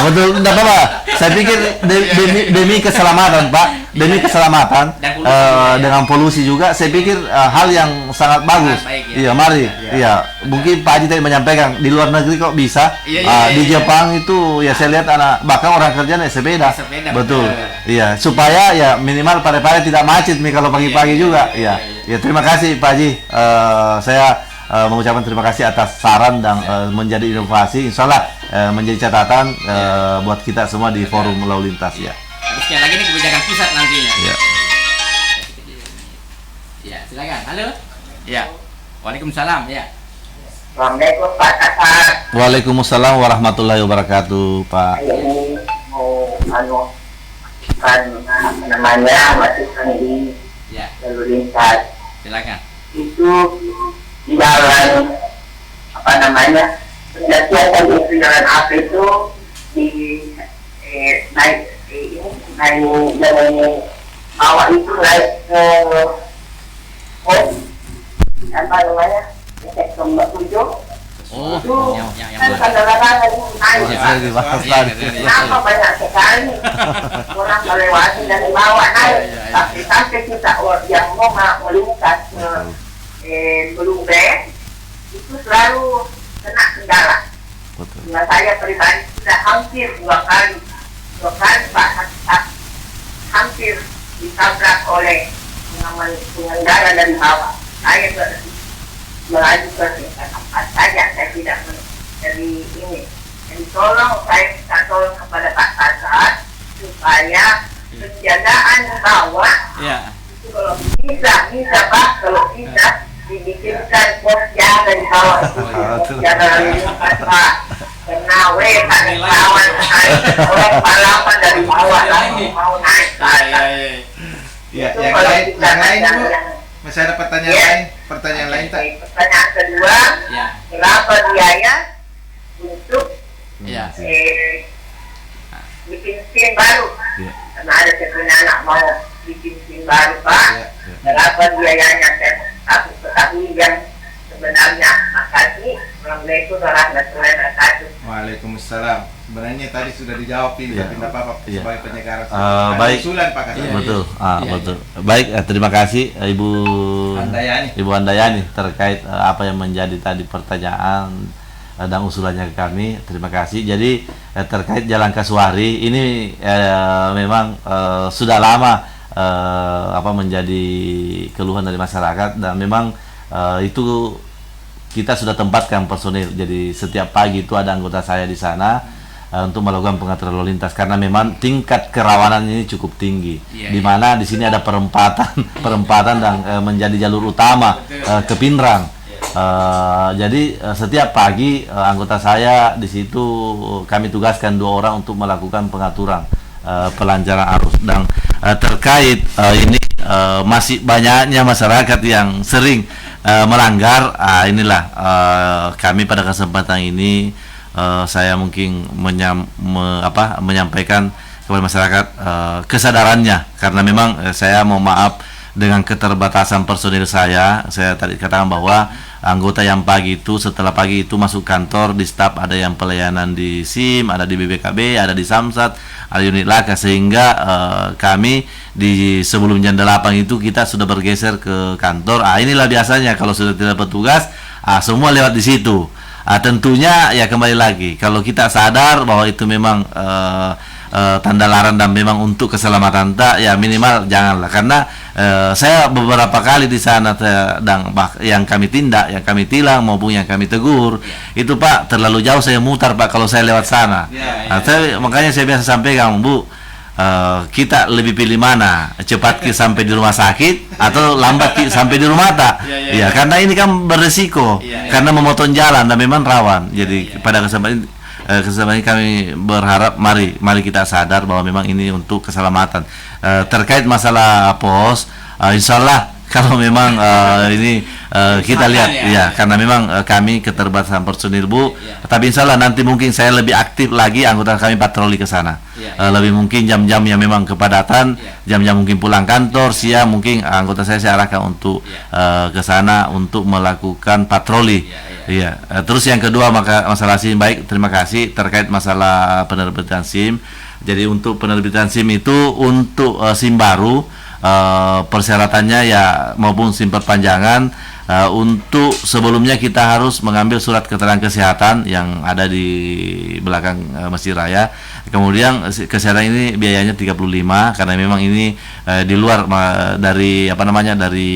Betul, tidak apa-apa. Saya pikir demi keselamatan Pak, demi keselamatan dengan polusi juga, saya pikir hal yang sangat bagus. Iya, mari. Iya, mungkin Pak Haji tadi menyampaikan di luar negeri kok bisa. Di Jepang itu ya saya lihat bahkan orang kerja naik sepeda. Betul. Iya, supaya ya minimal Parepare tidak macet nih kalau pagi-pagi juga. Iya. Ya, terima kasih Pak Haji. Saya mengucapkan terima kasih atas saran dan menjadi inovasi. Insya Allah menjadi catatan buat kita semua di Forum Lalu Lintas ya. Terusnya lagi nih kebijakan pusat nantinya. Ya, silakan. Halo. Ya. Waalaikumsalam ya. Assalamualaikum Pak Kasat. Waalaikumsalam warahmatullahi wabarakatuh Pak. Ini mau masukan di Lalu Lintas. Silakan. Itu di jalan pendakian itu jalan apa itu naik jalan bawah itu naik ke ke Mbak Tujuh. Kan kadang-kadang naik. Kenapa banyak sekali orang melewati dari bawah naik, tapi sampai kita yang mau melintas belum itu selalu kena kendala. Nah, saya pribadi sudah hampir dua kali Pak, hampir ditabrak oleh pengendara dari bawah. Saya mengajukan apa saja, saya tidak dari ini. Jadi tolong saya minta mohon kepada Pak Kasat supaya penjagaan bawah itu kalau bisa Pak, kalau bisa dibikinkan pos jaga di bawah itu, pos jaga lalu lintas Pak. Karena Pak lawan orang pahlawan dari bawah lalu mau naik ke atas. Ya, Itu yang kalau lain, kita yang lain Bu. yang- Masih ada pertanyaan lain? Pertanyaan lain tak? Pertanyaan kedua, berapa biaya untuk bikin SIM baru? Ya. Karena ada sebenarnya anak mau bikin SIM baru Pak. Berapa biayanya? Saya ketahui yang sebenarnya. Makasih. Assalamualaikum warahmatullahi wabarakatuh. Waalaikumsalam. Sebenarnya tadi sudah dijawab ini, Ya. tapi tidak apa-apa Ya. sebagai penyegaran. Baik. Usulan Pak Kasat. Betul, betul. Baik, terima kasih Ibu Handayani. Ibu Handayani terkait apa yang menjadi tadi pertanyaan dan usulannya ke kami. Terima kasih. Jadi terkait Jalan Kasuari ini memang sudah lama menjadi keluhan dari masyarakat, dan memang itu kita sudah tempatkan personil. Jadi setiap pagi itu ada anggota saya di sana untuk melakukan pengaturan lalu lintas, karena memang tingkat kerawanan ini cukup tinggi. Di mana di sini ada perempatan dan menjadi jalur utama ke Pinrang. Jadi setiap pagi anggota saya di situ kami tugaskan 2 orang untuk melakukan pengaturan pelancaran arus. Dan terkait ini masih banyaknya masyarakat yang sering melanggar. Inilah kami pada kesempatan ini saya mungkin menyampaikan kepada masyarakat kesadarannya, karena memang saya mau maaf dengan keterbatasan personil saya tadi katakan bahwa anggota yang pagi itu, setelah pagi itu masuk kantor di staf, ada yang pelayanan di SIM, ada di BBKB, ada di Samsat, ada unit laka, sehingga kami di sebelum jam 8 itu kita sudah bergeser ke kantor. Inilah biasanya kalau sudah tidak petugas, semua lewat di situ. Tentunya ya kembali lagi, kalau kita sadar bahwa itu memang tanda larang dan memang untuk keselamatan ya minimal janganlah, karena saya beberapa kali di sana dan yang kami tindak, yang kami tilang maupun yang kami tegur itu Pak terlalu jauh saya mutar Pak kalau saya lewat sana. Makanya saya biasa sampaikan Bu, kita lebih pilih mana, cepat sampai di rumah sakit atau lambat sampai di rumah tak? Ya, karena ini kan beresiko, karena memotong jalan dan memang rawan. Jadi pada kesempatan ini kami berharap mari kita sadar bahwa memang ini untuk keselamatan. Terkait masalah pos, insya Allah kalau memang ini kita lihat ya, karena memang kami keterbatasan personil Bu, tapi insya Allah nanti mungkin saya lebih aktif lagi, anggota kami patroli ke sana. Lebih mungkin jam-jam yang memang kepadatan, jam-jam mungkin pulang kantor siang, mungkin anggota saya arahkan untuk ke sana untuk melakukan patroli. Iya. Terus yang kedua masalah SIM, baik, terima kasih terkait masalah penerbitan SIM. Jadi untuk penerbitan SIM itu untuk SIM baru persyaratannya ya maupun SIM perpanjangan, untuk sebelumnya kita harus mengambil surat keterangan kesehatan yang ada di belakang Masjid Raya. Kemudian kesehatan ini biayanya 35, karena memang ini di luar dari dari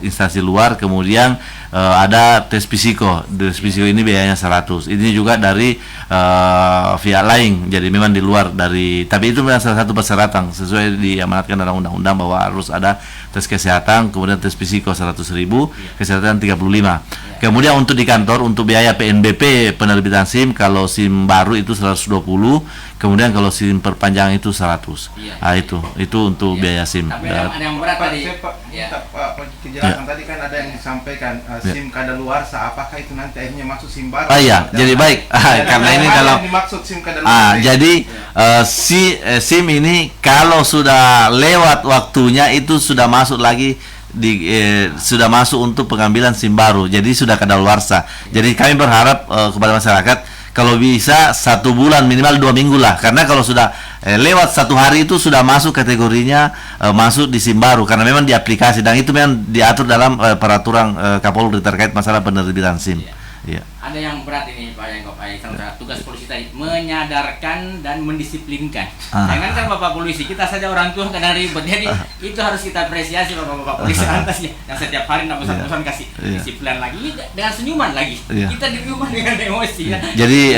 instansi luar. Kemudian ada tes psiko. Tes psiko ini biayanya 100. Ini juga dari via lain. Jadi memang di luar dari, tapi itu memang salah satu persyaratan sesuai diamanatkan dalam undang-undang bahwa harus ada tes kesehatan, kemudian tes psiko 100.000, kesehatan 35. Kemudian untuk di kantor untuk biaya PNBP penerbitan SIM, kalau SIM baru itu 120, kemudian kalau SIM perpanjangan itu 100. Itu untuk biaya SIM. Tapi ada yang berat tadi. Saya Pak minta Pak kejelasan tadi kan ada yang disampaikan SIM kadaluarsa, apakah itu nanti akhirnya masuk SIM baru? Iya, jadi baik. Karena ini dalam dimaksud SIM kadaluarsa. jadi SIM ini kalau sudah lewat waktunya itu sudah masuk lagi sudah masuk untuk pengambilan SIM baru, jadi sudah kadaluarsa. Jadi kami berharap kepada masyarakat kalau bisa 1 bulan minimal 2 minggu lah, karena kalau sudah lewat 1 hari itu sudah masuk kategorinya masuk di SIM baru, karena memang di aplikasi dan itu memang diatur dalam peraturan Kapolri terkait masalah penerbitan SIM. Iya. Ada yang berat ini Pak Yangkop, tugas polisi tadi menyadarkan dan mendisiplinkan. Jangan kan Bapak polisi, kita saja orang tua kadang ribet. Jadi itu harus kita apresiasi Bapak polisi atasnya. Yang setiap hari nak pesan-pesan kasih disiplin lagi dengan senyuman lagi. Kita di rumah dengan emosi ya. Jadi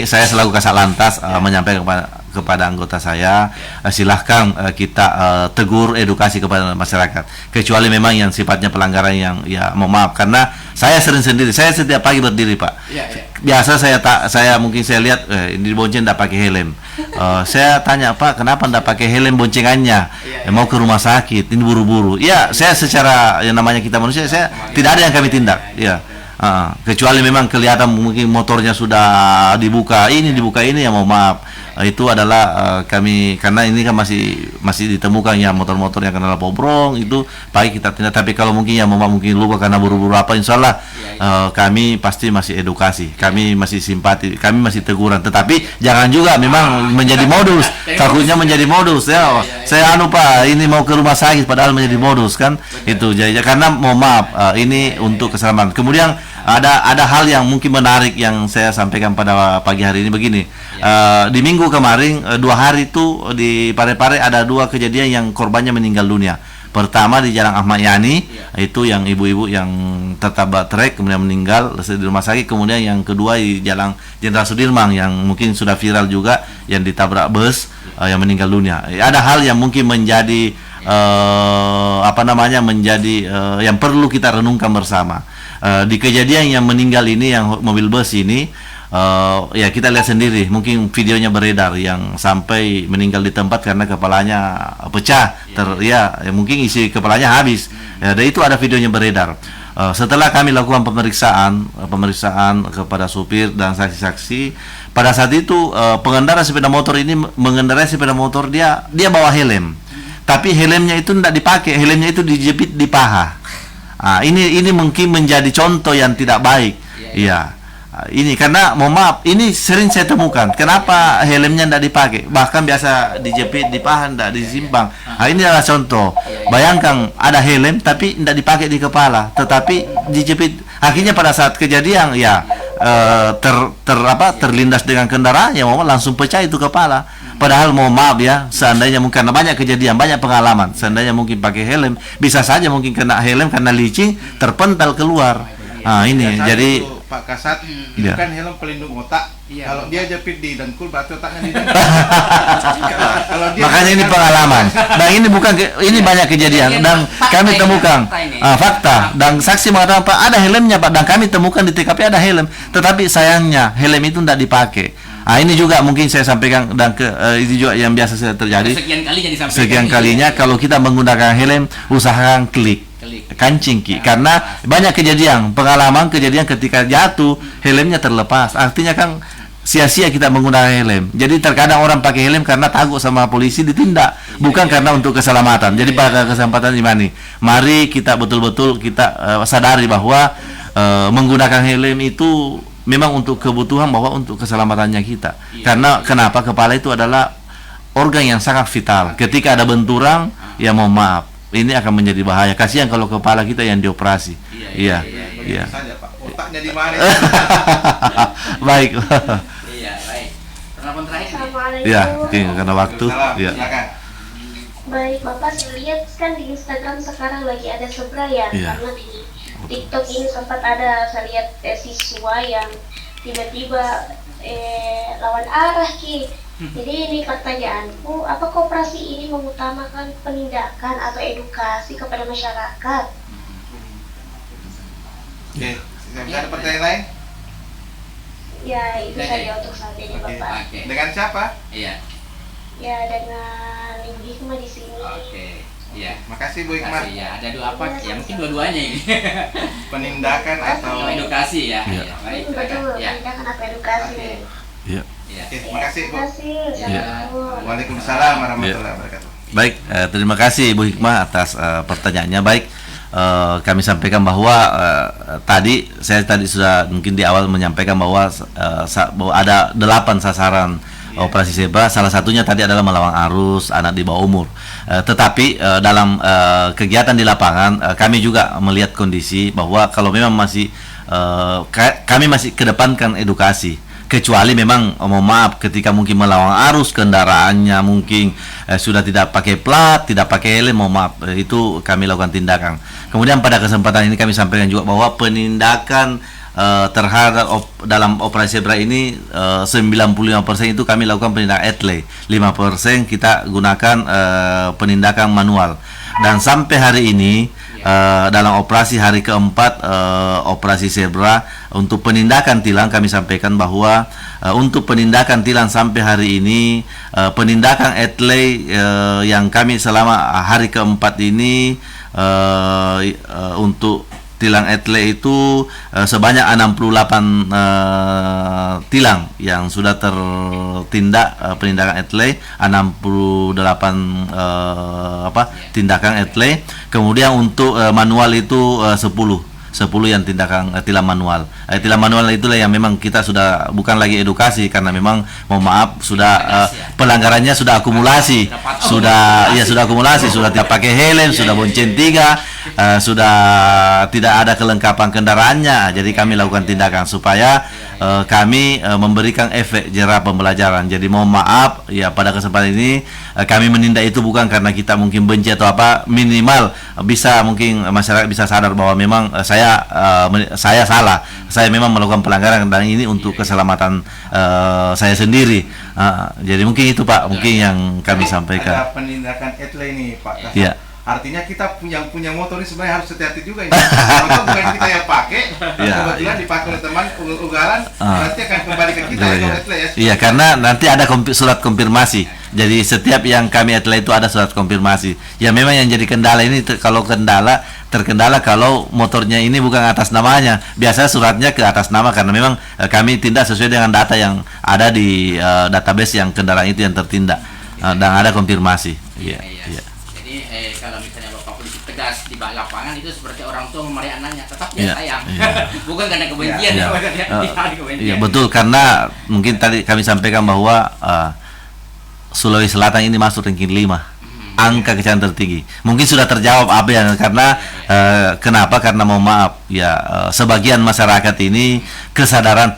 saya selaku Kasat Lantas menyampaikan kepada anggota saya, silahkan kita tegur, edukasi kepada masyarakat, kecuali memang yang sifatnya pelanggaran yang ya mohon maaf, karena saya sering sendiri, saya setiap pagi berdiri Pak. Biasa saya mungkin saya lihat ini bonceng tidak pakai helm. Saya tanya, Pak, kenapa tidak pakai helm boncengannya? Mau ke rumah sakit, ini buru-buru. Ya, saya secara yang namanya kita manusia, saya tidak ada yang kami tindak. Ya. Kecuali memang kelihatan mungkin motornya sudah dibuka ini ya mau maaf, itu adalah kami, karena ini kan masih ditemukan ya motor-motor yang kena pobrong, itu baik kita tindak. Tapi kalau mungkin ya mungkin lupa karena buru-buru apa, insya Allah kami pasti masih edukasi, kami masih simpati, kami masih teguran. Tetapi jangan juga memang menjadi modus, takutnya menjadi modus ya. Saya Pak, ini mau ke rumah sakit padahal menjadi modus kan. Itu jadi karena mau maaf, ini untuk keselamatan. Kemudian ada hal yang mungkin menarik yang saya sampaikan pada pagi hari ini begini. Di minggu kemarin 2 hari itu di Parepare ada 2 kejadian yang korbannya meninggal dunia. Pertama di Jalan Ahmad Yani, itu yang ibu-ibu yang tertabrak trek kemudian meninggal di rumah sakit. Kemudian yang kedua di Jalan Jenderal Sudirman yang mungkin sudah viral juga, yang ditabrak bus yang meninggal dunia. Ada hal yang mungkin menjadi yang perlu kita renungkan bersama. Di kejadian yang meninggal ini, yang mobil bus ini, ya kita lihat sendiri, mungkin videonya beredar yang sampai meninggal di tempat karena kepalanya pecah, mungkin isi kepalanya habis. Dan itu ada videonya beredar. Setelah kami lakukan pemeriksaan kepada supir dan saksi-saksi, pada saat itu pengendara sepeda motor ini mengendarai sepeda motor, dia bawa helm, tapi helmnya itu tidak dipakai, helmnya itu dijepit di paha. Ini mungkin menjadi contoh yang tidak baik. Ini karena mohon maaf, ini sering saya temukan. Kenapa helmnya tidak dipakai? Bahkan biasa dijepit di paha, tidak disimpang. Ini adalah contoh. Bayangkan ada helm tapi tidak dipakai di kepala, tetapi dijepit. Akhirnya pada saat kejadian terlindas dengan kendaraan, ya langsung pecah itu kepala. Padahal mohon maaf ya, seandainya mungkin banyak kejadian, banyak pengalaman, seandainya mungkin pakai helm, bisa saja mungkin kena helm karena licin terpental keluar. Ini jadi Pak Kasat, itu kan helm pelindung otak. Kalau dia jepit di dengkul, berarti otaknya di dengkul. Makanya ini pengalaman. Dan ini banyak kejadian dan kami temukan fakta dan saksi mengatakan Pak ada helmnya Pak, dan kami temukan di TKP ada helm, tetapi sayangnya helm itu tidak dipakai. Ini juga mungkin saya sampaikan, dan itu juga yang biasa terjadi. Sekian kalinya kalau kita menggunakan helm, usahakan kancing karena banyak pengalaman kejadian ketika jatuh helmnya terlepas. Artinya kan sia-sia kita menggunakan helm. Jadi terkadang orang pakai helm karena takut sama polisi ditindak, bukan karena untuk keselamatan. Jadi pada kesempatan ini, mari kita betul-betul kita sadari bahwa menggunakan helm itu memang untuk kebutuhan, bahwa untuk keselamatannya kita. Karena kenapa? Kepala itu adalah organ yang sangat vital. Ketika ada benturan, ya mohon maaf, ini akan menjadi bahaya. Kasihan kalau kepala kita yang dioperasi. Iya. Saja Pak, otaknya di mana? Baik. Baik. Telepon terakhir. Assalamualaikum. Karena waktu. Iya. Baik, Bapak, saya lihat kan di Instagram sekarang lagi ada Sebra ya, karena di TikTok ini sempat ada, saya lihat siswa yang tiba-tiba lawan arah Jadi ini pertanyaanku, apa koperasi ini mengutamakan penindakan atau edukasi kepada masyarakat? Oke, ada pertanyaan lain? Ya, itu saja untuk saat ini, Bapak. Dengan siapa? Ya, dengan Ibu Hikmah di sini. Makasih Bu Hikmah. Ada dua apa? Ya mungkin dua-duanya ini. Penindakan atau edukasi ya. Baik. Betul, penindakan atau edukasi. Terima kasih Bu. Waalaikumsalam warahmatullahi wabarakatuh. Baik, terima kasih Ibu Hikmah atas pertanyaannya. Baik, kami sampaikan bahwa saya tadi sudah mungkin di awal menyampaikan bahwa ada 8 sasaran operasi zebra. Salah satunya tadi adalah melawan arus anak di bawah umur. Tetapi dalam kegiatan di lapangan kami juga melihat kondisi bahwa kalau memang masih kami masih kedepankan edukasi. Kecuali memang mohon maaf ketika mungkin melawan arus kendaraannya mungkin sudah tidak pakai plat, tidak pakai helm, mohon maaf itu kami lakukan tindakan. Kemudian pada kesempatan ini kami sampaikan juga bahwa penindakan terhadap dalam operasi zebra ini 95% itu kami lakukan penindakan etle, 5% kita gunakan penindakan manual. Dan sampai hari ini dalam operasi hari keempat operasi zebra untuk penindakan tilang kami sampaikan bahwa untuk penindakan tilang sampai hari ini penindakan etle yang kami selama hari keempat ini untuk tilang etle itu sebanyak 68 tilang yang sudah tertindak penindakan etle, 68 tindakan etle. Kemudian untuk manual itu 10 yang tindakan tilang manual. Tilang manual itulah yang memang kita sudah bukan lagi edukasi karena memang mohon maaf sudah pelanggarannya sudah akumulasi, sudah akumulasi, sudah tidak pakai helm, sudah bonceng 3, sudah tidak ada kelengkapan kendaraannya. Jadi kami lakukan tindakan supaya kami memberikan efek jerah pembelajaran. Jadi mohon maaf ya pada kesempatan ini kami menindak itu bukan karena kita mungkin benci atau apa, minimal bisa mungkin masyarakat bisa sadar bahwa memang saya salah, saya memang melakukan pelanggaran dan ini untuk keselamatan saya sendiri. Jadi mungkin itu Pak, mungkin yang kami sampaikan. Ada penindakan etle ini Pak. Iya. Artinya kita yang punya motor ini sebenarnya harus hati-hati juga ini. Motor bukan kita yang pakai, kebetulan dipakai oleh teman ugalan, nanti akan kembali ke kita ya. Iya, karena nanti ada surat konfirmasi. Jadi setiap yang kami etle itu ada surat konfirmasi. Ya memang yang jadi kendala ini kalau terkendala kalau motornya ini bukan atas namanya. Biasanya suratnya ke atas nama karena memang kami tindak sesuai dengan data yang ada di database yang kendaraan itu yang tertindak dan ada konfirmasi. Iya. Jadi kalau misalnya Bapak polisi tegas di lapangan itu seperti orang tua memarahi anaknya, tetap dia sayang. Bukan karena kebencian Iya, betul, karena mungkin tadi kami sampaikan bahwa Sulawesi Selatan ini masuk ranking 5 angka kecelakaan tertinggi. Mungkin sudah terjawab apa yang karena kenapa? Karena mohon maaf ya sebagian masyarakat ini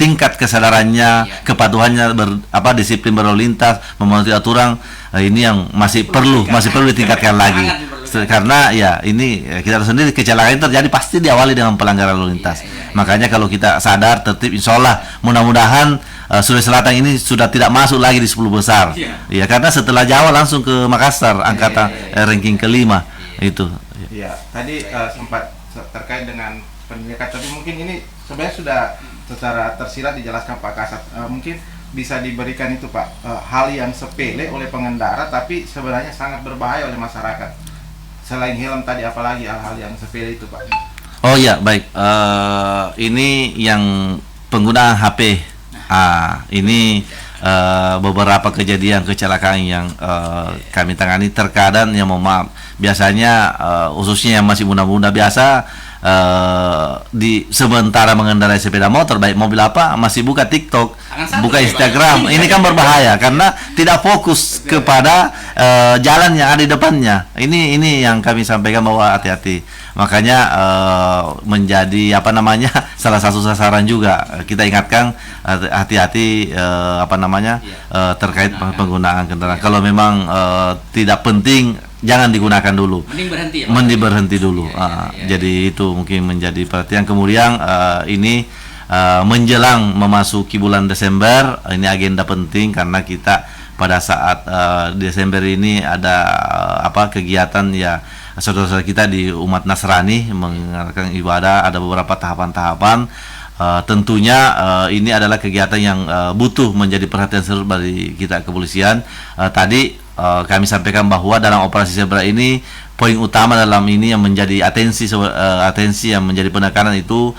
tingkat kesadarannya, kepatuhannya disiplin berlalu lintas, mematuhi aturan ini yang masih perlu ditingkatkan lagi. Karena ya ini kita tahu sendiri kecelakaan terjadi pasti diawali dengan pelanggaran lalu lintas. Makanya kalau kita sadar tertib, insya Allah mudah-mudahan Sulawesi Selatan ini sudah tidak masuk lagi di 10 besar. Ya karena setelah Jawa langsung ke Makassar angkatan ranking kelima itu. Iya, tadi sempat terkait dengan penindakan, tapi mungkin ini sebenarnya sudah secara tersirat dijelaskan Pak Kasat. Mungkin bisa diberikan itu Pak, hal yang sepele oleh pengendara tapi sebenarnya sangat berbahaya oleh masyarakat. Selain helm tadi apalagi hal-hal yang sepele itu Pak? Oh ya baik, ini yang penggunaan HP. Ini beberapa kejadian kecelakaan yang kami tangani terkadang yang mohon maaf biasanya khususnya yang masih muda-muda biasa di sementara mengendarai sepeda motor baik mobil apa masih buka TikTok, buka Instagram. Ini kan berbahaya karena tidak fokus kepada jalan yang ada di depannya. Ini yang kami sampaikan bahwa hati-hati. Makanya menjadi salah satu sasaran juga kita ingatkan hati-hati terkait penggunaan kendaraan. Kalau memang tidak penting jangan digunakan dulu. Mending berhenti dulu. Jadi itu mungkin menjadi perhatian. Kemudian ini menjelang memasuki bulan Desember, ini agenda penting karena kita pada saat Desember ini ada kegiatan ya saudara-saudara kita di umat Nasrani mengadakan ibadah, ada beberapa tahapan-tahapan. Tentunya ini adalah kegiatan yang butuh menjadi perhatian serius bagi kita kepolisian. Tadi kami sampaikan bahwa dalam operasi zebra ini poin utama dalam ini yang menjadi atensi yang menjadi penekanan itu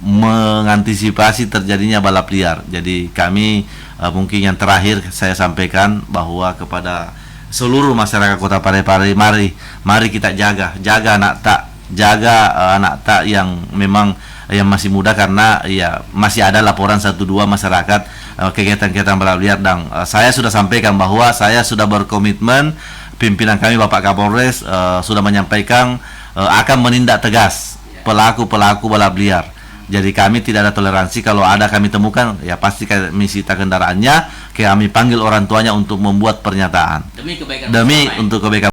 mengantisipasi terjadinya balap liar. Jadi kami mungkin yang terakhir saya sampaikan bahwa kepada seluruh masyarakat Kota Parepare, mari kita jaga anak tak yang memang yang masih muda karena ya masih ada laporan 1-2 masyarakat kegiatan-kegiatan balap liar, dan saya sudah sampaikan bahwa saya sudah berkomitmen, pimpinan kami Bapak Kapolres sudah menyampaikan akan menindak tegas pelaku-pelaku balap liar. Jadi kami tidak ada toleransi, kalau ada kami temukan ya pasti kami sita kendaraannya, kami panggil orang tuanya untuk membuat pernyataan demi kebaikan demi bersama, untuk kebaikan